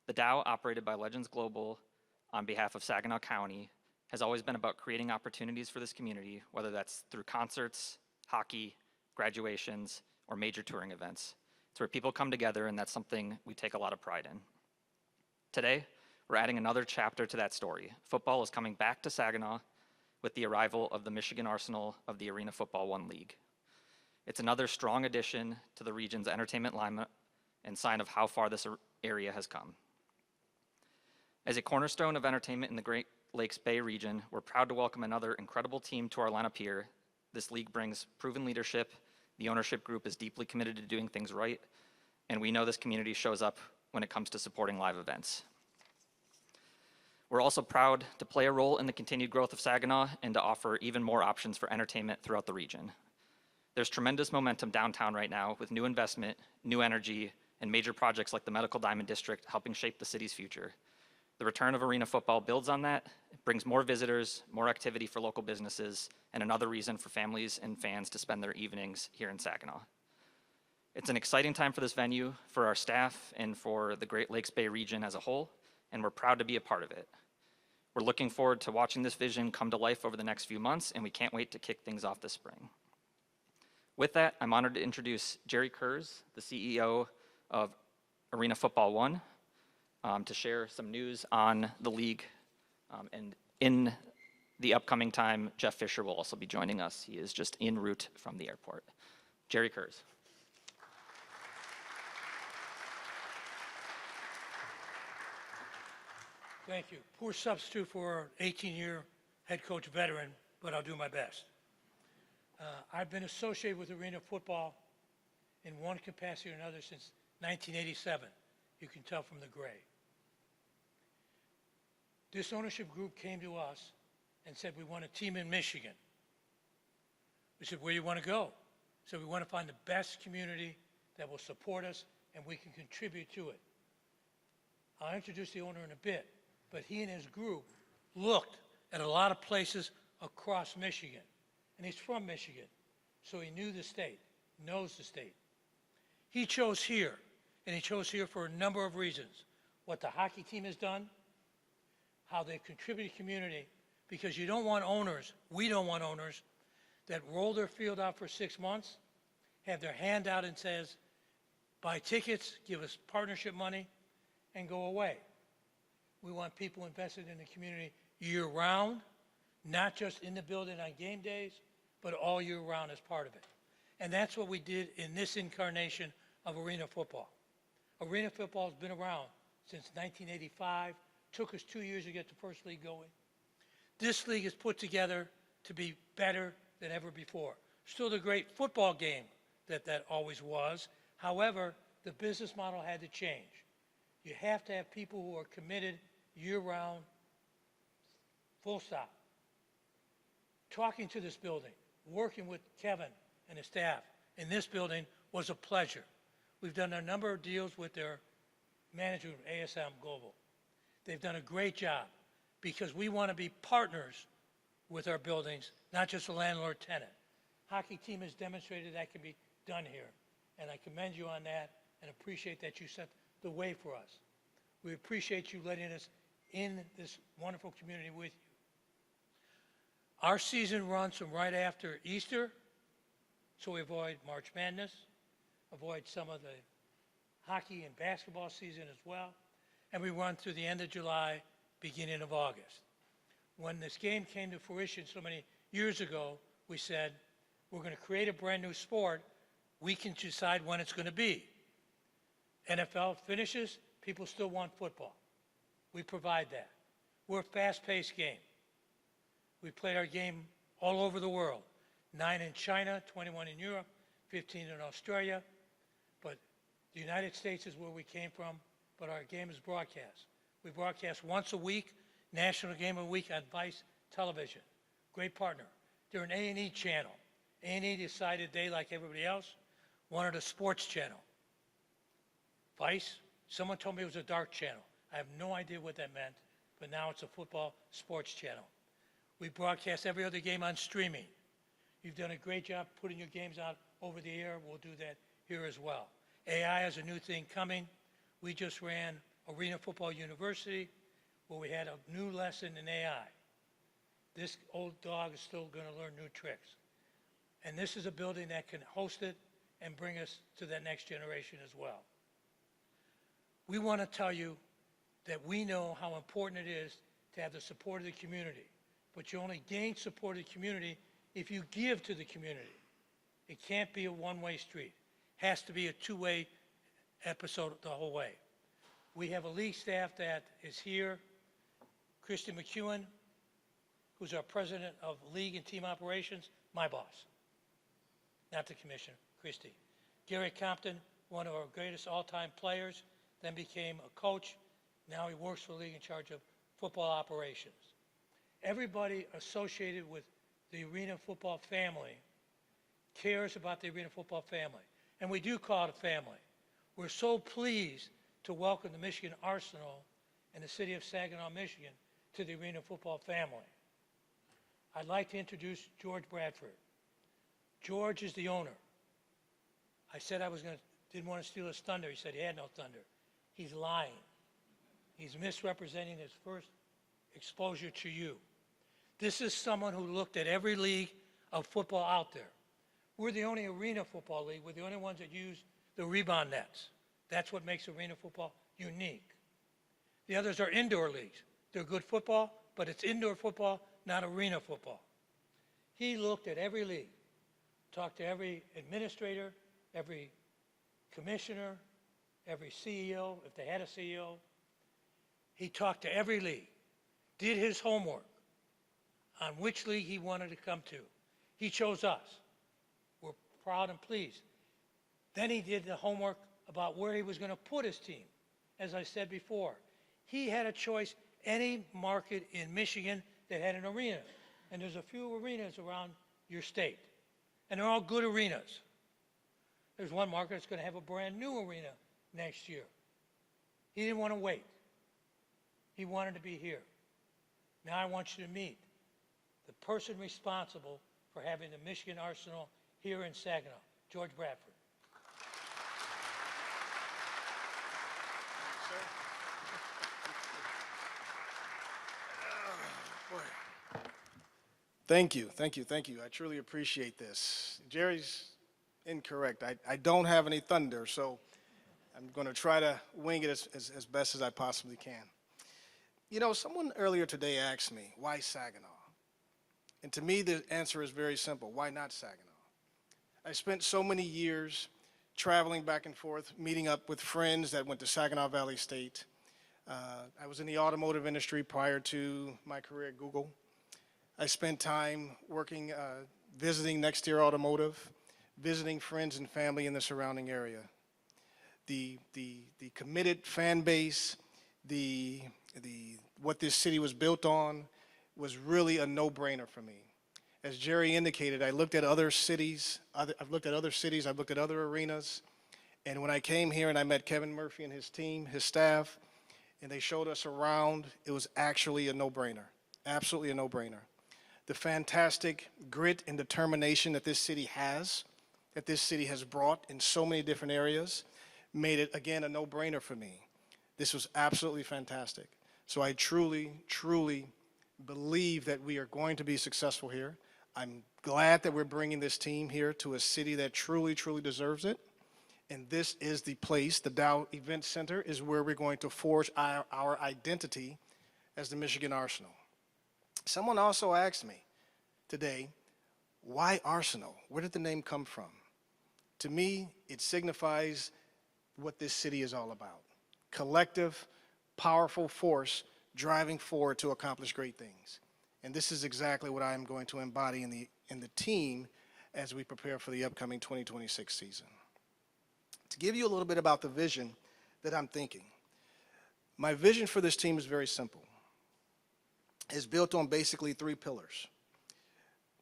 The DAO, operated by Legends Global on behalf of Saginaw County, has always been about creating opportunities for this community, whether that's through concerts, hockey, graduations, or major touring events. It's where people come together, and that's something we take a lot of pride in. Today, we're adding another chapter to that story. Football is coming back to Saginaw with the arrival of the Michigan Arsenal of the Arena Football One League. It's another strong addition to the region's entertainment lineup and sign of how far this area has come. As a cornerstone of entertainment in the Great Lakes Bay region, we're proud to welcome another incredible team to our lineup here. This league brings proven leadership, the ownership group is deeply committed to doing things right, and we know this community shows up when it comes to supporting live events. We're also proud to play a role in the continued growth of Saginaw and to offer even more options for entertainment throughout the region. There's tremendous momentum downtown right now with new investment, new energy, and major projects like the Medical Diamond District helping shape the city's future. The return of arena football builds on that. It brings more visitors, more activity for local businesses, and another reason for families and fans to spend their evenings here in Saginaw. It's an exciting time for this venue, for our staff, and for the Great Lakes Bay region as a whole, and we're proud to be a part of it. We're looking forward to watching this vision come to life over the next few months, and we can't wait to kick things off this spring. With that, I'm honored to introduce Jerry Kurz, the CEO of Arena Football One, to share some news on the league. And in the upcoming time, Jeff Fisher will also be joining us. He is just en route from the airport. Jerry Kurz. Thank you. Poor substitute for an 18-year head coach veteran, but I'll do my best. I've been associated with arena football in one capacity or another since 1987. You can tell from the gray. This ownership group came to us and said, we want a team in Michigan. We said, where do you want to go? So we want to find the best community that will support us and we can contribute to it. I'll introduce the owner in a bit, but he and his group looked at a lot of places across Michigan. And he's from Michigan, so he knew the state, knows the state. He chose here, and he chose here for a number of reasons. What the hockey team has done, how they've contributed to community, because you don't want owners, we don't want owners, that roll their field out for 6 months, have their hand out and says, buy tickets, give us partnership money, and go away. We want people invested in the community year round, not just in the building on game days, but all year round as part of it. And that's what we did in this incarnation of arena football. Arena football has been around since 1985. Took us 2 years to get the first league going. This league is put together to be better than ever before. Still the great football game that always was. However, the business model had to change. You have to have people who are committed year-round, full stop. Talking to this building, working with Kevin and his staff in this building was a pleasure. We've done a number of deals with their manager of ASM Global. They've done a great job because we want to be partners with our buildings, not just a landlord-tenant. Hockey team has demonstrated that can be done here, and I commend you on that and appreciate that you set the way for us. We appreciate you letting us in this wonderful community with you. Our season runs from right after Easter, so we avoid March Madness, avoid some of the hockey and basketball season as well, and we run through the end of July, beginning of August. When this game came to fruition so many years ago, we said, we're going to create a brand new sport. We can decide when it's going to be. NFL finishes, people still want football. We provide that. We're a fast-paced game. We played our game all over the world. 9 in China, 21 in Europe, 15 in Australia. But the United States is where we came from, but our game is broadcast. We broadcast once a week, National Game of the Week on Vice Television. Great partner. They're an A&E channel. A&E decided they, like everybody else, wanted a sports channel. Vice, someone told me it was a dark channel. I have no idea what that meant, but now it's a football sports channel. We broadcast every other game on streaming. You've done a great job putting your games out over the air. We'll do that here as well. AI is a new thing coming. We just ran Arena Football University, where we had a new lesson in AI. This old dog is still going to learn new tricks. And this is a building that can host it and bring us to that next generation as well. We want to tell you that we know how important it is to have the support of the community, but you only gain support of the community if you give to the community. It can't be a one-way street. It has to be a two-way episode the whole way. We have a league staff that is here. Christy McEwen, who's our president of league and team operations, my boss, not the commissioner, Christy. Gary Compton, one of our greatest all-time players, then became a coach. Now he works for the league in charge of football operations. Everybody associated with the Arena football family cares about the Arena football family. And we do call it a family. We're so pleased to welcome the Michigan Arsenal and the city of Saginaw, Michigan, to the Arena football family. I'd like to introduce George Bradford. George is the owner. I said didn't want to steal his thunder. He said he had no thunder. He's lying. He's misrepresenting his first exposure to you. This is someone who looked at every league of football out there. We're the only arena football league. We're the only ones that use the rebound nets. That's what makes arena football unique. The others are indoor leagues. They're good football, but it's indoor football, not arena football. He looked at every league, talked to every administrator, every commissioner, every CEO, if they had a CEO. He talked to every league, did his homework on which league he wanted to come to. He chose us. We're proud and pleased. Then he did the homework about where he was going to put his team. As I said before, he had a choice, any market in Michigan that had an arena. And there's a few arenas around your state. And they're all good arenas. There's one market that's going to have a brand new arena next year. He didn't want to wait. He wanted to be here. Now I want you to meet the person responsible for having the Michigan Arsenal here in Saginaw, George Bradford. Thank you, thank you, thank you. I truly appreciate this. Jerry's incorrect. I don't have any thunder, so I'm going to try to wing it as best as I possibly can. You know, someone earlier today asked me, why Saginaw? And to me, the answer is very simple. Why not Saginaw? I spent so many years traveling back and forth, meeting up with friends that went to Saginaw Valley State. I was in the automotive industry prior to my career at Google. I spent time working, visiting Next Year Automotive, visiting friends and family in the surrounding area. The committed fan base, what this city was built on was really a no-brainer for me. As Jerry indicated, I looked at other cities, I've looked at other arenas, and when I came here and I met Kevin Murphy and his team, his staff, and they showed us around, it was actually a no-brainer, absolutely a no-brainer. The fantastic grit and determination that this city has brought in so many different areas, made it, again, a no-brainer for me. This was absolutely fantastic. So I truly, truly believe that we are going to be successful here. I'm glad that we're bringing this team here to a city that truly, truly deserves it. And this is the place, the Dow Event Center, is where we're going to forge our identity as the Michigan Arsenal. Someone also asked me today, why Arsenal? Where did the name come from? To me, it signifies what this city is all about. Collective, powerful force driving forward to accomplish great things. And this is exactly what I'm going to embody in the team as we prepare for the upcoming 2026 season. To give you a little bit about the vision that I'm thinking, my vision for this team is very simple. It's built on basically 3 pillars.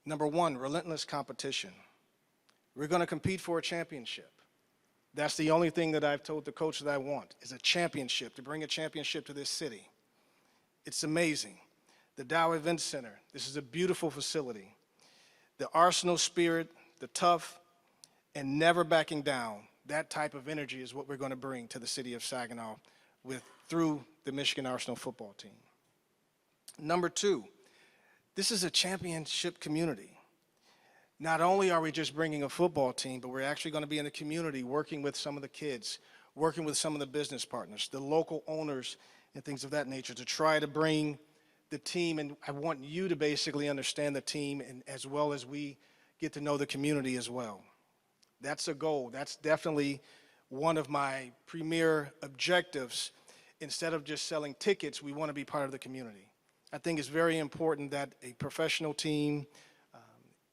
Number 1, relentless competition. We're going to compete for a championship. That's the only thing that I've told the coach that I want, is a championship, to bring a championship to this city. It's amazing. The Dow Event Center, this is a beautiful facility. The Arsenal spirit, the tough and never backing down, that type of energy is what we're going to bring to the city of Saginaw through the Michigan Arsenal football team. Number two, this is a championship community. Not only are we just bringing a football team, but we're actually going to be in the community working with some of the kids, working with some of the business partners, the local owners, and things of that nature to try to bring the team. And I want you to basically understand the team, and as well as we get to know the community as well. That's a goal. That's definitely one of my premier objectives. Instead of just selling tickets, we want to be part of the community. I think it's very important that a professional team,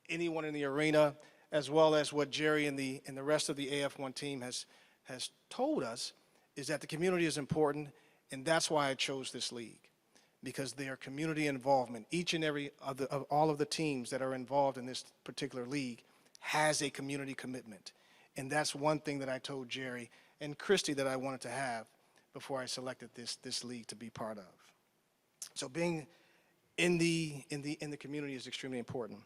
anyone in the arena, as well as what Jerry and the rest of the AF1 team has told us, is that the community is important, and that's why I chose this league, because their community involvement, each and every of all of the teams that are involved in this particular league has a community commitment. And that's one thing that I told Jerry and Christy that I wanted to have before I selected this league to be part of. So being in the community is extremely important.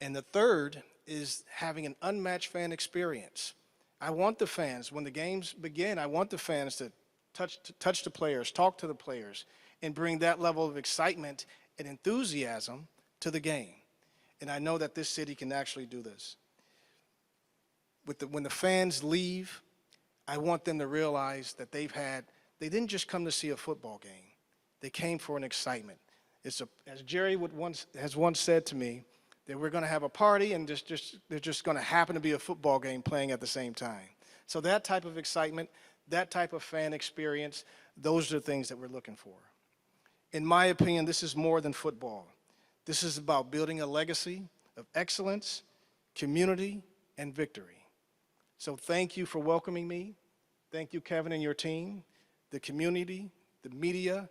And the third is having an unmatched fan experience. I want the fans, when the games begin, I want the fans to touch the players, talk to the players, and bring that level of excitement and enthusiasm to the game. And I know that this city can actually do this. When the fans leave, I want them to realize that they didn't just come to see a football game. They came for an excitement. As Jerry has once said to me, that we're going to have a party and there's just going to happen to be a football game playing at the same time. So that type of excitement, that type of fan experience, those are the things that we're looking for. In my opinion, this is more than football. This is about building a legacy of excellence, community, and victory. So thank you for welcoming me. Thank you, Kevin, and your team, the community, the media,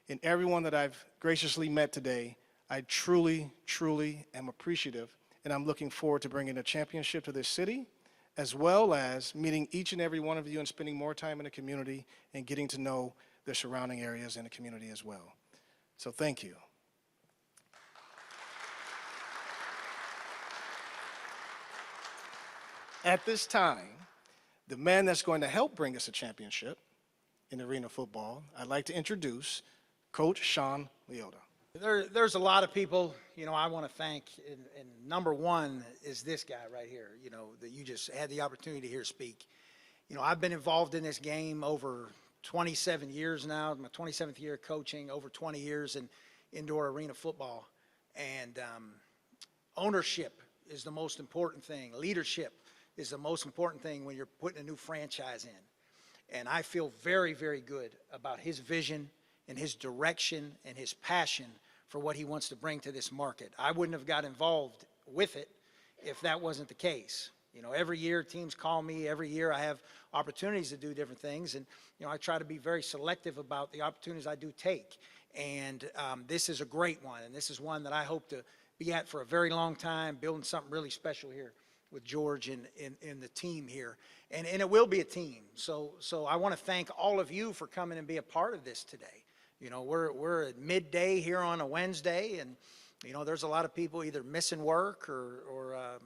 and everyone that I've graciously met today. I truly, truly am appreciative, and I'm looking forward to bringing a championship to this city, as well as meeting each and every one of you and spending more time in the community and getting to know the surrounding areas and the community as well. So thank you. At this time, the man that's going to help bring us a championship in arena football, I'd like to introduce Coach Sean Leota. There's a lot of people, I want to thank, and number one is this guy right here, that you just had the opportunity to hear speak. I've been involved in this game over 27 years now, my 27th year coaching, over 20 years in indoor arena football. And ownership is the most important thing. Leadership is the most important thing when you're putting a new franchise in. And I feel very, very good about his vision and his direction and his passion for what he wants to bring to this market. I wouldn't have got involved with it if that wasn't the case. Every year teams call me, every year I have opportunities to do different things, and I try to be very selective about the opportunities I do take. And this is a great one, and this is one that I hope to be at for a very long time, building something really special here with George and the team here. And it will be a team. So I want to thank all of you for coming and be a part of this today. We're at midday here on a Wednesday, and there's a lot of people either missing work or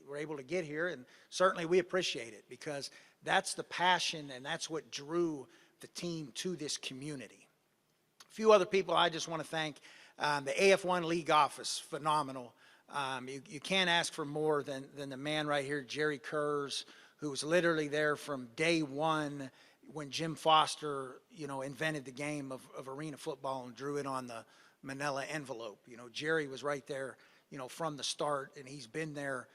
we're able to get here, and certainly we appreciate it because that's the passion and that's what drew the team to this community. A few other people I just want to thank. The AF1 League office, phenomenal. You can't ask for more than the man right here, Jerry Kurz, who was literally there from day one when Jim Foster, invented the game of arena football and drew it on the manila envelope. Jerry was right there, from the start, and he's been there,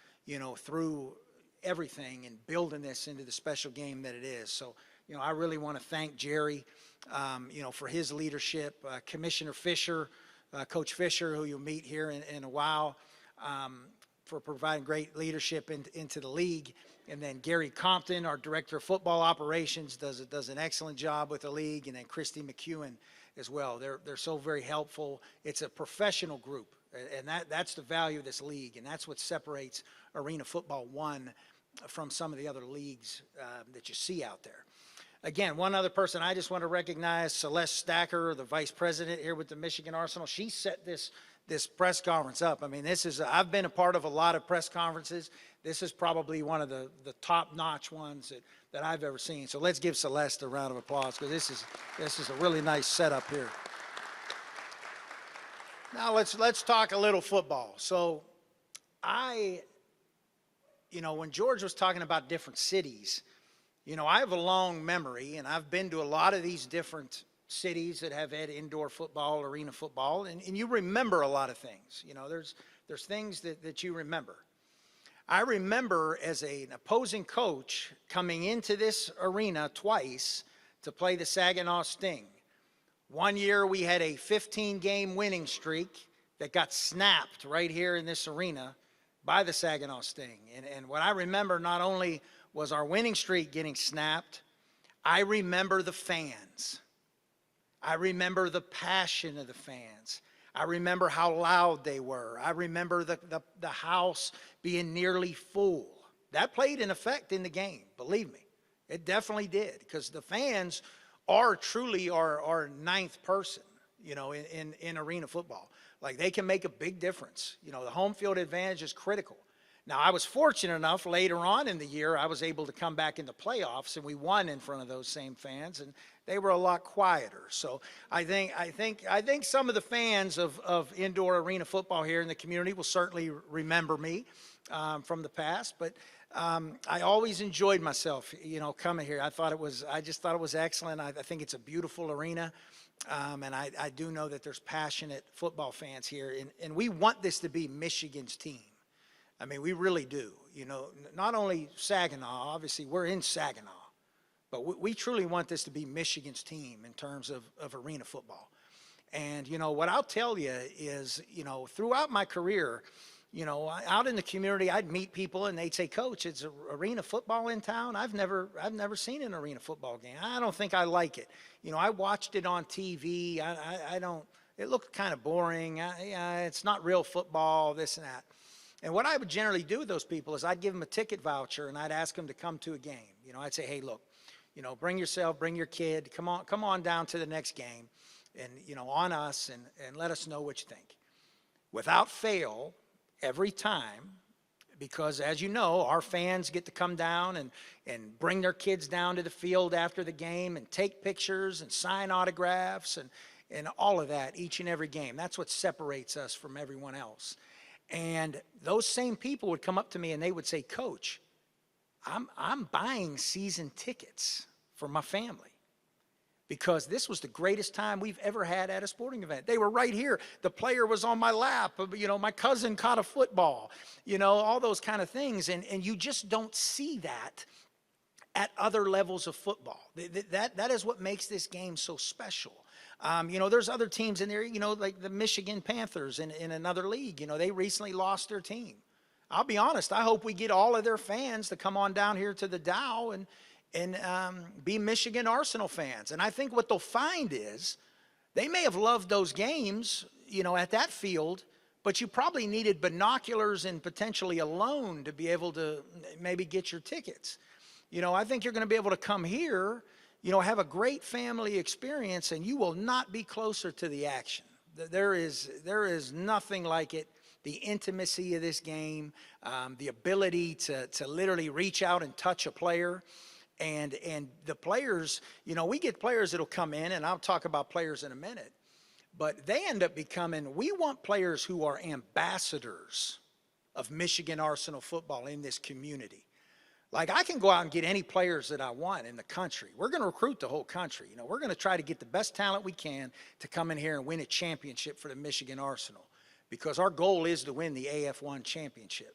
through everything and building this into the special game that it is. So, I really want to thank Jerry, for his leadership. Commissioner Fisher, Coach Fisher, who you'll meet here in a while, for providing great leadership into the league. And then Gary Compton, our Director of Football Operations, does an excellent job with the league. And then Christy McEwen as well. They're so very helpful. It's a professional group, and that's the value of this league, and that's what separates Arena Football 1 from some of the other leagues that you see out there. Again, one other person I just want to recognize, Celeste Stacker, the Vice President here with the Michigan Arsenal. She set this press conference up. I mean, I've been a part of a lot of press conferences. This is probably one of the top-notch ones that I've ever seen. So let's give Celeste a round of applause, because this is a really nice setup here. Now let's talk a little football. So when George was talking about different cities, I have a long memory, and I've been to a lot of these different cities that have had indoor football, arena football, and you remember a lot of things. There's things that you remember. I remember as an opposing coach coming into this arena twice to play the Saginaw Sting. One year we had a 15-game winning streak that got snapped right here in this arena by the Saginaw Sting. And what I remember, not only was our winning streak getting snapped, I remember the fans. I remember the passion of the fans. I remember how loud they were. I remember the house being nearly full. That played an effect in the game, believe me. It definitely did, because the fans are truly our ninth person, in arena football. Like, they can make a big difference. The home field advantage is critical. Now, I was fortunate enough later on in the year, I was able to come back in the playoffs, and we won in front of those same fans, and they were a lot quieter. So I think some of the fans of indoor arena football here in the community will certainly remember me from the past. But I always enjoyed myself, coming here. I just thought it was excellent. I think it's a beautiful arena. And I do know that there's passionate football fans here, and we want this to be Michigan's team. I mean, we really do. Not only Saginaw, obviously we're in Saginaw, but we truly want this to be Michigan's team in terms of arena football. And, what I'll tell you is, throughout my career, out in the community, I'd meet people and they'd say, "Coach, it's arena football in town. I've never seen an arena football game. I don't think I like it. I watched it on TV. I don't, it looked kind of boring. It's not real football, this and that." And what I would generally do with those people is I'd give them a ticket voucher and I'd ask them to come to a game. I'd say, "Hey, look, bring yourself, bring your kid, come on down to the next game, and, on us, and let us know what you think." Without fail, every time, because as you know, our fans get to come down and bring their kids down to the field after the game and take pictures and sign autographs and all of that each and every game. That's what separates us from everyone else. And those same people would come up to me and they would say, "Coach, I'm buying season tickets for my family, because this was the greatest time we've ever had at a sporting event." They were right here. The player was on my lap. My cousin caught a football, all those kind of things. And you just don't see that at other levels of football. That is what makes this game so special. There's other teams in there, like the Michigan Panthers in another league. They recently lost their team. I'll be honest, I hope we get all of their fans to come on down here to the Dow and be Michigan Arsenal fans. And I think what they'll find is they may have loved those games, at that field, but you probably needed binoculars and potentially a loan to be able to maybe get your tickets. I think you're going to be able to come here, have a great family experience, and you will not be closer to the action. There is nothing like it. The intimacy of this game, the ability to literally reach out and touch a player. And the players, we get players that'll come in, and I'll talk about players in a minute, but they end up we want players who are ambassadors of Michigan Arsenal football in this community. Like, I can go out and get any players that I want in the country. We're going to recruit the whole country. We're going to try to get the best talent we can to come in here and win a championship for the Michigan Arsenal, because our goal is to win the AF1 championship.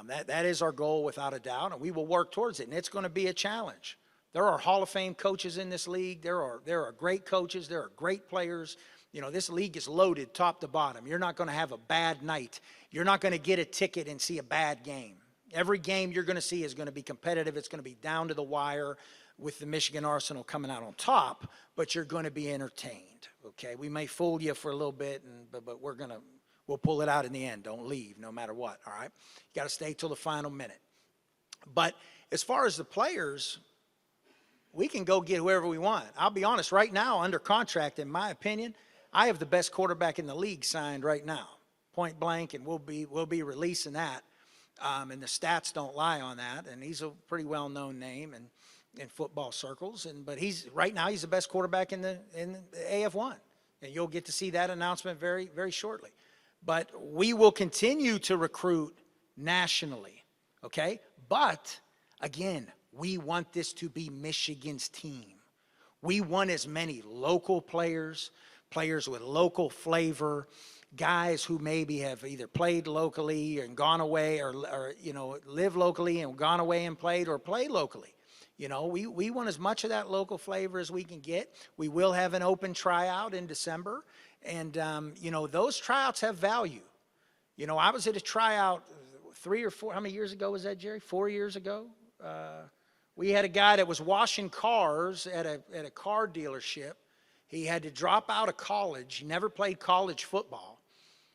That is our goal without a doubt, and we will work towards it, and it's going to be a challenge. There are Hall of Fame coaches in this league. There are great coaches. There are great players. This league is loaded top to bottom. You're not going to have a bad night. You're not going to get a ticket and see a bad game. Every game you're going to see is going to be competitive. It's going to be down to the wire with the Michigan Arsenal coming out on top, but you're going to be entertained, okay? We may fool you for a little bit, but we'll pull it out in the end. Don't leave no matter what, all right? You got to stay till the final minute. But as far as the players, we can go get whoever we want. I'll be honest, right now, under contract, in my opinion, I have the best quarterback in the league signed right now, point blank, and we'll be releasing that. And the stats don't lie on that, and he's a pretty well-known name. in football circles. But right now he's the best quarterback in the AF1, and you'll get to see that announcement very, very shortly. But we will continue to recruit nationally, okay? But again, we want this to be Michigan's team. We want as many local players, players with local flavor, guys who maybe have either played locally and gone away, or live locally and gone away and played, or play locally. We want as much of that local flavor as we can get. We will have an open tryout in December, and those tryouts have value. I was at a tryout 3 or 4, how many years ago was that, Jerry? 4 years ago? We had a guy that was washing cars at a car dealership. He had to drop out of college. He never played college football.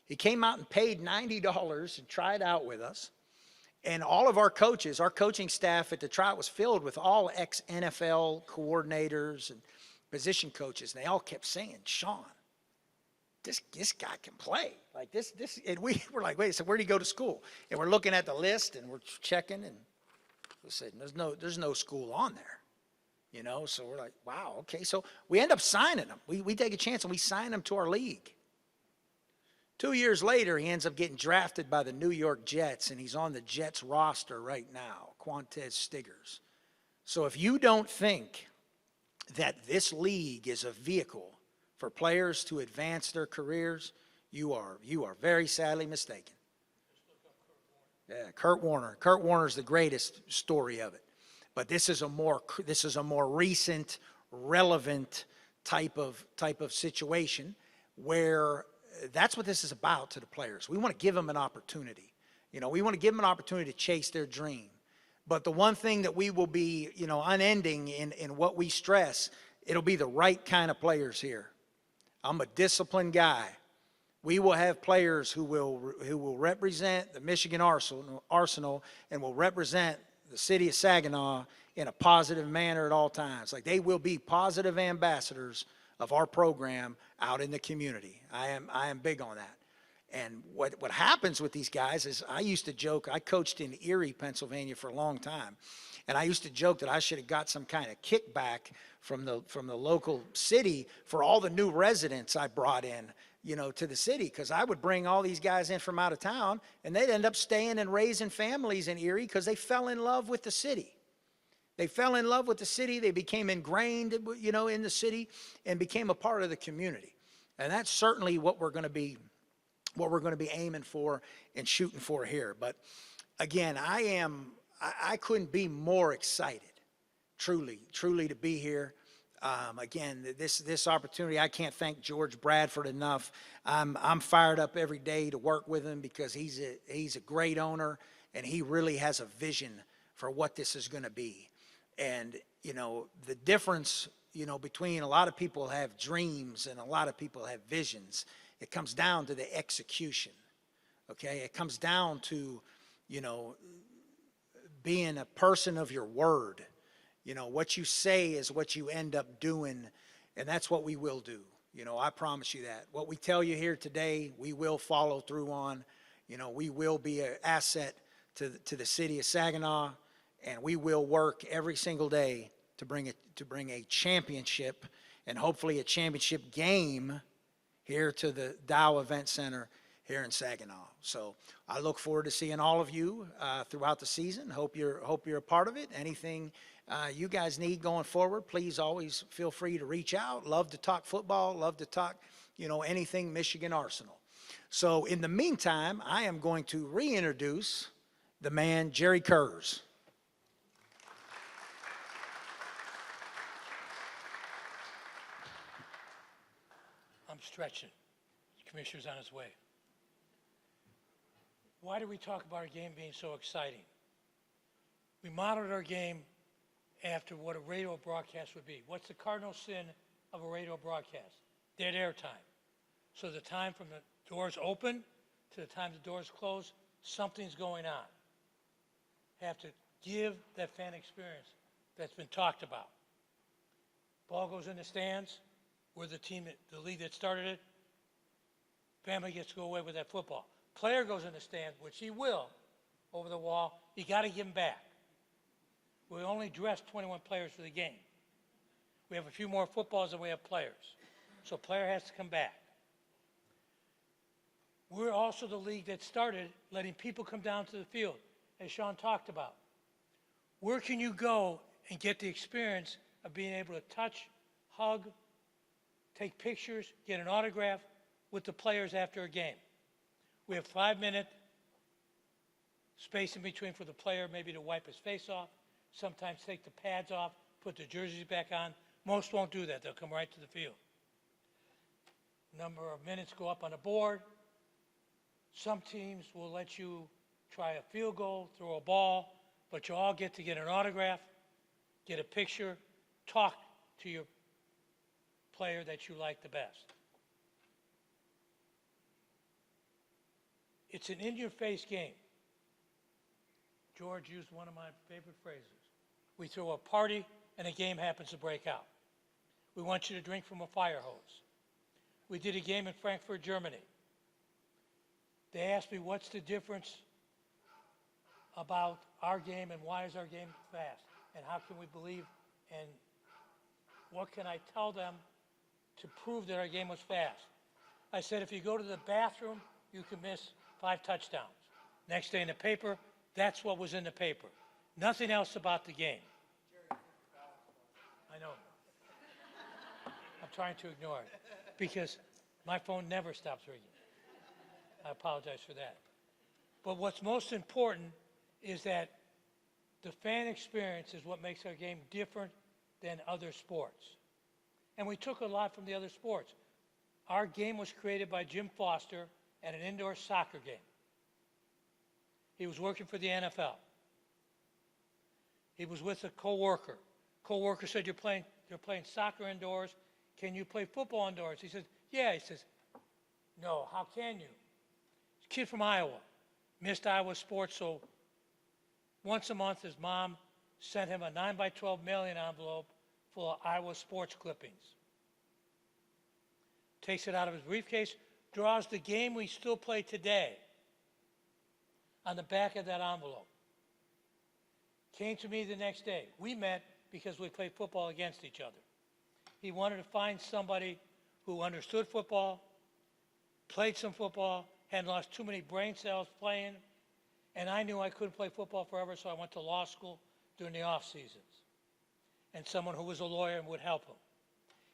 He came out and paid $90 and tried out with us. And all of our coaches, our coaching staff at the tryout was filled with all ex-NFL coordinators and position coaches. And they all kept saying, Sean, this guy can play. Like this, and we were like, wait, so where did he go to school? And we're looking at the list and we're checking, and we said, there's no school on there. So we're like, wow, okay. So we end up signing him. We take a chance and we sign him to our league. 2 years later, he ends up getting drafted by the New York Jets, and he's on the Jets roster right now, Quantez Stiggers. So if you don't think that this league is a vehicle for players to advance their careers, you are very sadly mistaken. Yeah, Kurt Warner. Kurt Warner's the greatest story of it. But this is a more recent, relevant type of situation where that's what this is about to the players. We want to give them an opportunity. We want to give them an opportunity to chase their dream. But the one thing that we will be, unending in what we stress, it'll be the right kind of players here. I'm a disciplined guy. We will have players who will represent the Michigan Arsenal and will represent the city of Saginaw in a positive manner at all times. Like, they will be positive ambassadors of our program out in the community. I am big on that. And what happens with these guys is, I used to joke, I coached in Erie, Pennsylvania for a long time, and I used to joke that I should have got some kind of kickback from the local city for all the new residents I brought in, to the city, because I would bring all these guys in from out of town, and they'd end up staying and raising families in Erie because they fell in love with the city. They fell in love with the city. They became ingrained, in the city, and became a part of the community. And that's certainly what we're going to be aiming for and shooting for here. But again, I couldn't be more excited, truly to be here. Again, this opportunity, I can't thank George Bradford enough. I'm fired up every day to work with him, because he's a great owner, and he really has a vision for what this is going to be. And, the difference, between a lot of people have dreams and a lot of people have visions, it comes down to the execution, okay? It comes down to, being a person of your word. What you say is what you end up doing, and that's what we will do. I promise you that. What we tell you here today, we will follow through on. We will be an asset to the city of Saginaw, and we will work every single day to bring a championship, and hopefully a championship game, here to the Dow Event Center here in Saginaw. So I look forward to seeing all of you throughout the season. Hope you're a part of it. Anything you guys need going forward, please always feel free to reach out. Love to talk football. Love to talk, anything Michigan Arsenal. So in the meantime, I am going to reintroduce the man, Jerry Kurz. I'm stretching. The commissioner's on his way. Why do we talk about our game being so exciting? We modeled our game after what a radio broadcast would be. What's the cardinal sin of a radio broadcast? Dead air time. So the time from the doors open to the time the doors close, something's going on. Have to give that fan experience that's been talked about. Ball goes in the stands. We're the team, the league that started it. Family gets to go away with that football. Player goes in the stand, which he will, over the wall. You got to give him back. We only dress 21 players for the game. We have a few more footballs than we have players. So a player has to come back. We're also the league that started letting people come down to the field, as Sean talked about. Where can you go and get the experience of being able to touch, hug, take pictures, get an autograph with the players after a game? We have 5-minute space in between for the player maybe to wipe his face off, sometimes take the pads off, put the jerseys back on. Most won't do that. They'll come right to the field. Number of minutes go up on the board. Some teams will let you try a field goal, throw a ball, but you all get to get an autograph, get a picture, talk to your player that you like the best. It's an in-your-face game. George used one of my favorite phrases. We throw a party and a game happens to break out. We want you to drink from a fire hose. We did a game in Frankfurt, Germany. They asked me, what's the difference about our game and why is our game fast? And how can we believe and what can I tell them to prove that our game was fast? I said, if you go to the bathroom, you can miss 5 touchdowns. Next day in the paper, that's what was in the paper. Nothing else about the game. I know. I'm trying to ignore it because my phone never stops ringing. I apologize for that. But what's most important is that the fan experience is what makes our game different than other sports. And we took a lot from the other sports. Our game was created by Jim Foster at an indoor soccer game. He was working for the NFL. He was with a coworker. Coworker said, you're playing soccer indoors. Can you play football indoors? He says, yeah. He says, no, how can you? He's a kid from Iowa, missed Iowa sports, so once a month his mom sent him a 9x12 mailing envelope full of Iowa sports clippings. Takes it out of his briefcase, draws the game we still play today on the back of that envelope. Came to me the next day. We met because we played football against each other. He wanted to find somebody who understood football, played some football, hadn't lost too many brain cells playing, and I knew I couldn't play football forever, so I went to law school during the off seasons. And someone who was a lawyer and would help him.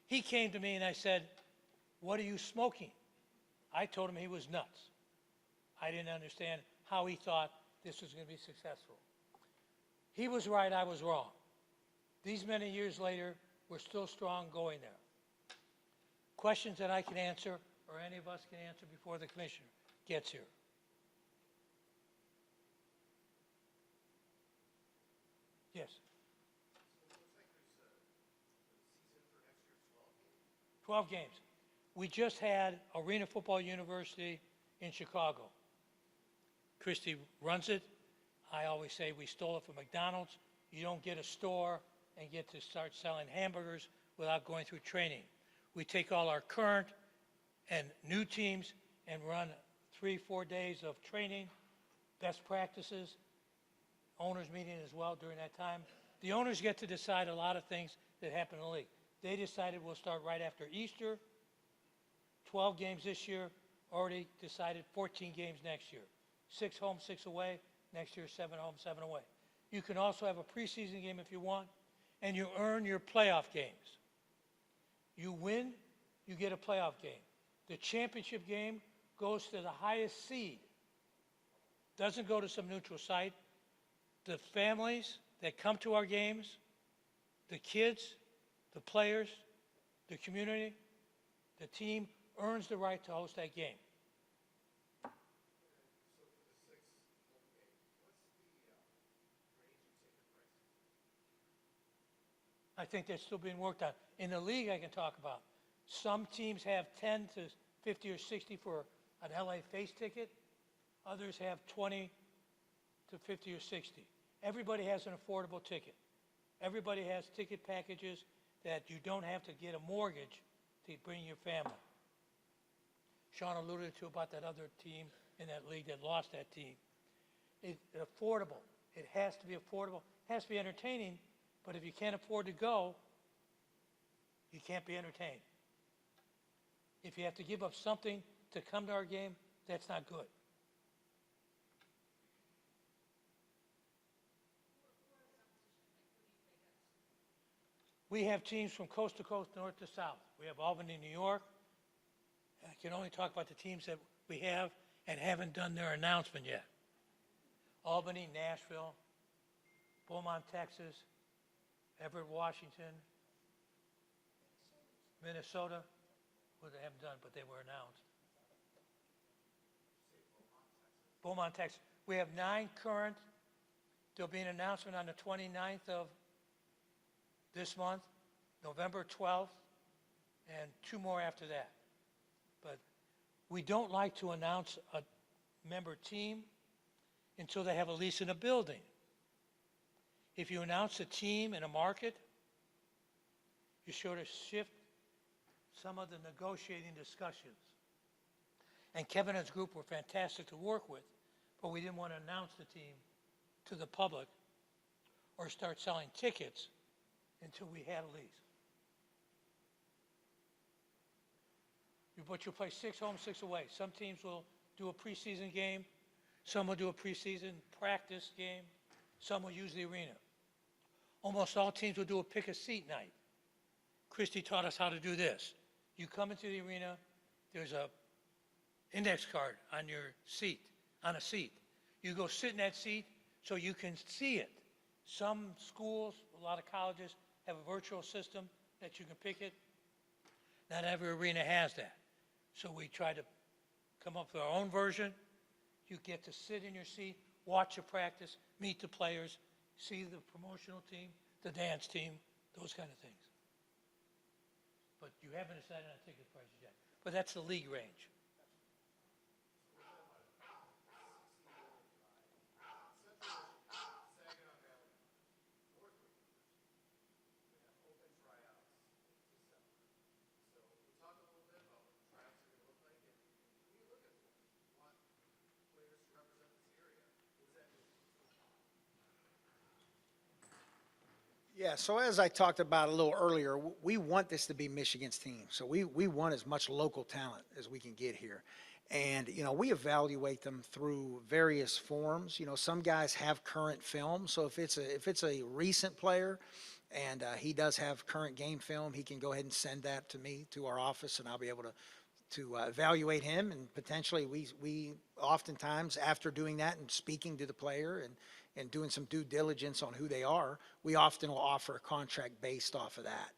He came to me and I said, what are you smoking? I told him he was nuts. I didn't understand how he thought this was going to be successful. He was right, I was wrong. These many years later, we're still strong going there. Questions that I can answer or any of us can answer before the commissioner gets here. Yes. 12 games. We just had Arena Football University in Chicago. Christy runs it. I always say we stole it from McDonald's. You don't get a store and get to start selling hamburgers without going through training. We take all our current and new teams and run 3-4 days of training, best practices, owners meeting as well during that time. The owners get to decide a lot of things that happen in the league. They decided we'll start right after Easter, 12 games this year, already decided 14 games next year. 6 home, 6 away. Next year, 7 home, 7 away. You can also have a preseason game if you want, and you earn your playoff games. You win, you get a playoff game. The championship game goes to the highest seed. Doesn't go to some neutral site. The families that come to our games, the kids, the players, the community, the team earns the right to host that game. I think that's still being worked on. In the league, I can talk about. Some teams have 10 to 50 or 60 for an LA face ticket. Others have 20 to 50 or 60. Everybody has an affordable ticket. Everybody has ticket packages that you don't have to get a mortgage to bring your family. Sean alluded to about that other team in that league that lost that team. It's affordable. It has to be affordable. has to be entertaining, but if you can't afford to go, you can't be entertained. If you have to give up something to come to our game, that's not good. We have teams from coast to coast, north to south. We have Albany, New York. I can only talk about the teams that we have and haven't done their announcement yet. Albany, Nashville, Beaumont, Texas, Everett, Washington, Minnesota, well, they haven't done, but they were announced. Beaumont, Texas. We have 9 current. There'll be an announcement on the 29th of this month, November 12th, and 2 more after that. But we don't like to announce a member team until they have a lease in a building. If you announce a team in a market, you sort of shift some of the negotiating discussions. And Kevin and his group were fantastic to work with, but we didn't want to announce the team to the public or start selling tickets until we had a lease. But you'll play 6 home, 6 away. Some teams will do a preseason game. Some will do a preseason practice game. Some will use the arena. Almost all teams will do a pick a seat night. Christy taught us how to do this. You come into the arena, there's a index card on your seat, on a seat. You go sit in that seat so you can see it. Some schools, a lot of colleges, have a virtual system that you can pick it. Not every arena has that. So we try to come up with our own version. You get to sit in your seat, watch a practice, meet the players, see the promotional team, the dance team, those kind of things. But you haven't decided on ticket prices yet. But that's the league range. Yeah, so as I talked about a little earlier, we want this to be Michigan's team. So we want as much local talent as we can get here. And, we evaluate them through various forms. Some guys have current film. So if it's a recent player and he does have current game film, he can go ahead and send that to me, to our office, and I'll be able to evaluate him. And potentially we oftentimes, after doing that and speaking to the player and doing some due diligence on who they are, we often will offer a contract based off of that.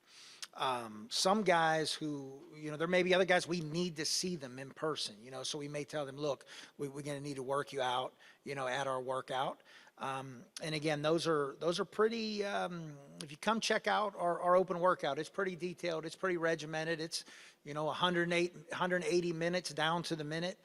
Some guys who, there may be other guys, we need to see them in person, so we may tell them, look, we're going to need to work you out, at our workout. And again, those are pretty, if you come check out our open workout, it's pretty detailed, it's pretty regimented, it's, 180 minutes down to the minute.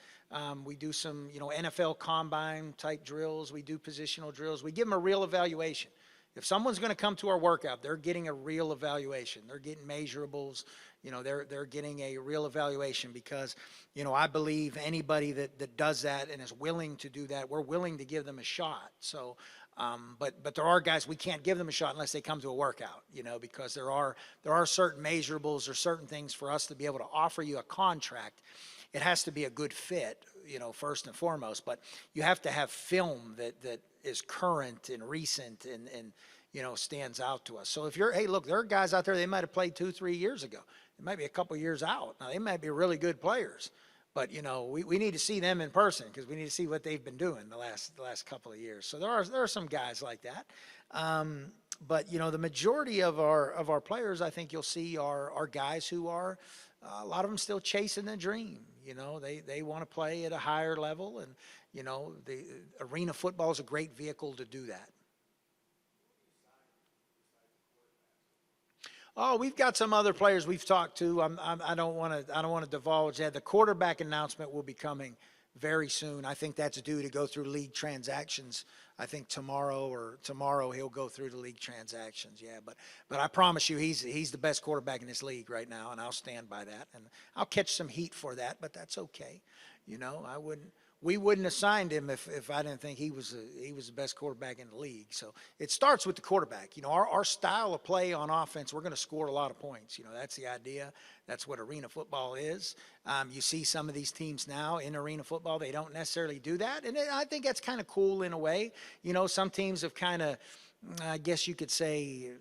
We do some, NFL combine type drills. We do positional drills. We give them a real evaluation. If someone's going to come to our workout, they're getting a real evaluation. They're getting measurables. They're getting a real evaluation because, I believe anybody that does that and is willing to do that, we're willing to give them a shot. So, but there are guys we can't give them a shot unless they come to a workout, because there are certain measurables or certain things for us to be able to offer you a contract. It has to be a good fit, first and foremost, but you have to have film that is current and recent and stands out to us. So if hey, look, there are guys out there, they might have played 2-3 years ago. It might be a couple years out. Now, they might be really good players, but, we need to see them in person because we need to see what they've been doing the last couple of years. So there are some guys like that. But, the majority of our players, I think you'll see are guys who are, a lot of them still chasing the dream. They want to play at a higher level, and, the arena football is a great vehicle to do that. Oh, we've got some other players we've talked to. I don't want to divulge that. The quarterback announcement will be coming very soon. I think that's due to go through league transactions. I think tomorrow he'll go through the league transactions. Yeah, but I promise you, he's the best quarterback in this league right now, and I'll stand by that. And I'll catch some heat for that, but that's okay. we wouldn't have signed him if I didn't think he was the best quarterback in the league. So it starts with the quarterback. You know, our style of play on offense, we're going to score a lot of points. You know, that's the idea. That's what arena football is. You see some of these teams now in arena football, they don't necessarily do that. And I think that's kind of cool in a way. You know, some teams have kind of, I guess you could say,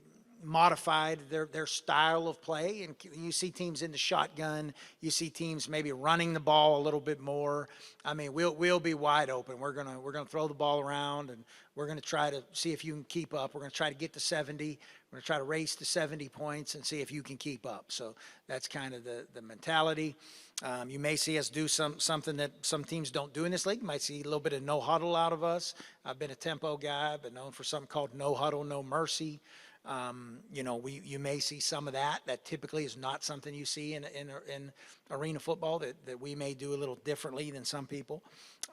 modified their style of play, and you see teams in the shotgun, you see teams maybe running the ball a little bit more. I mean, we'll be wide open. We're gonna throw the ball around, and we're gonna try to see if you can keep up. We're gonna try to get to 70. We're gonna try to race to 70 points and see if you can keep up. So that's kind of the mentality. You may see us do something that some teams don't do in this league. You might see a little bit of no huddle out of us. I've been a tempo guy. I've been known for something called no huddle, no mercy. You know, you may see some of that. That typically is not something you see in arena football, that we may do a little differently than some people.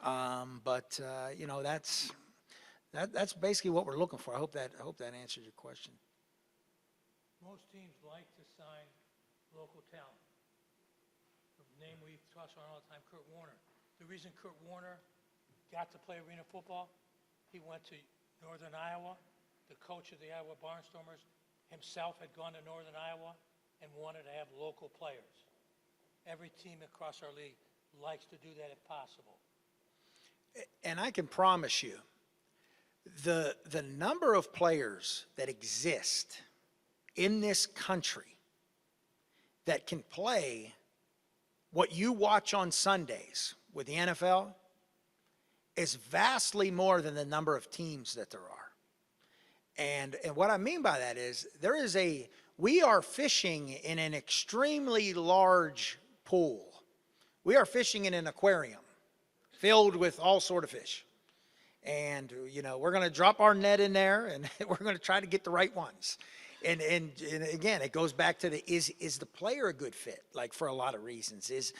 You know, that's basically what we're looking for. I hope that answers your question. Most teams like to sign local talent. The name we toss around all the time, Kurt Warner. The reason Kurt Warner got to play arena football, he went to Northern Iowa. The coach of the Iowa Barnstormers himself had gone to Northern Iowa and wanted to have local players. Every team across our league likes to do that if possible. And I can promise you, the number of players that exist in this country that can play what you watch on Sundays with the NFL is vastly more than the number of teams that there are. And what I mean by that is we are fishing in an extremely large pool. We are fishing in an aquarium filled with all sort of fish. And, you know, we're going to drop our net in there, and we're going to try to get the right ones. And again, it goes back to is the player a good fit? Like, for a lot of reasons. Is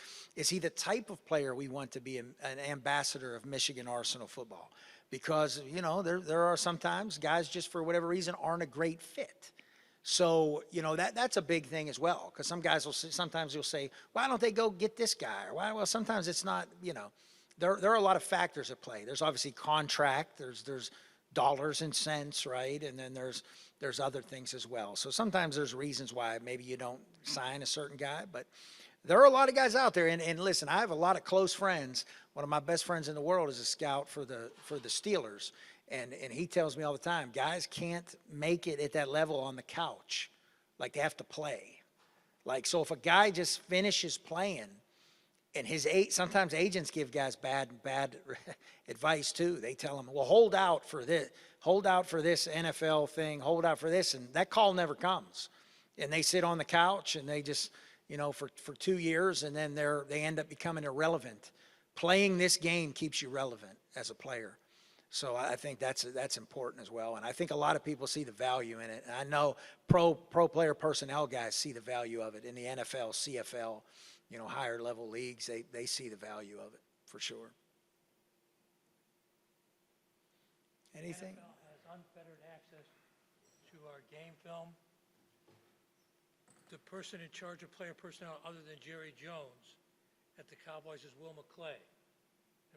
he the type of player we want to be an ambassador of Michigan Arsenal football? Because, you know, there are sometimes guys just for whatever reason aren't a great fit. So, you know, that's a big thing as well. Because some guys sometimes you'll say, why don't they go get this guy? Or why? Well, sometimes it's not, you know, there are a lot of factors at play. There's obviously contract, there's dollars and cents, right? And then there's other things as well. So sometimes there's reasons why maybe you don't sign a certain guy, but there are a lot of guys out there. And listen, I have a lot of close friends. One of my best friends in the world is a scout for the Steelers. And he tells me all the time, guys can't make it at that level on the couch. Like, they have to play. Like, so if a guy just finishes playing, and sometimes agents give guys bad advice too. They tell them, well, hold out for this NFL thing, hold out for this, and that call never comes. And they sit on the couch and they just, you know, for 2 years, and then they end up becoming irrelevant. Playing this game keeps you relevant as a player. So I think that's important as well. And I think a lot of people see the value in it. And I know pro player personnel guys see the value of it in the NFL, CFL, you know, higher level leagues. They see the value of it for sure. Anything? The NFL has unfettered access to our game film. The person in charge of player personnel other than Jerry Jones at the Cowboys is Will McClay.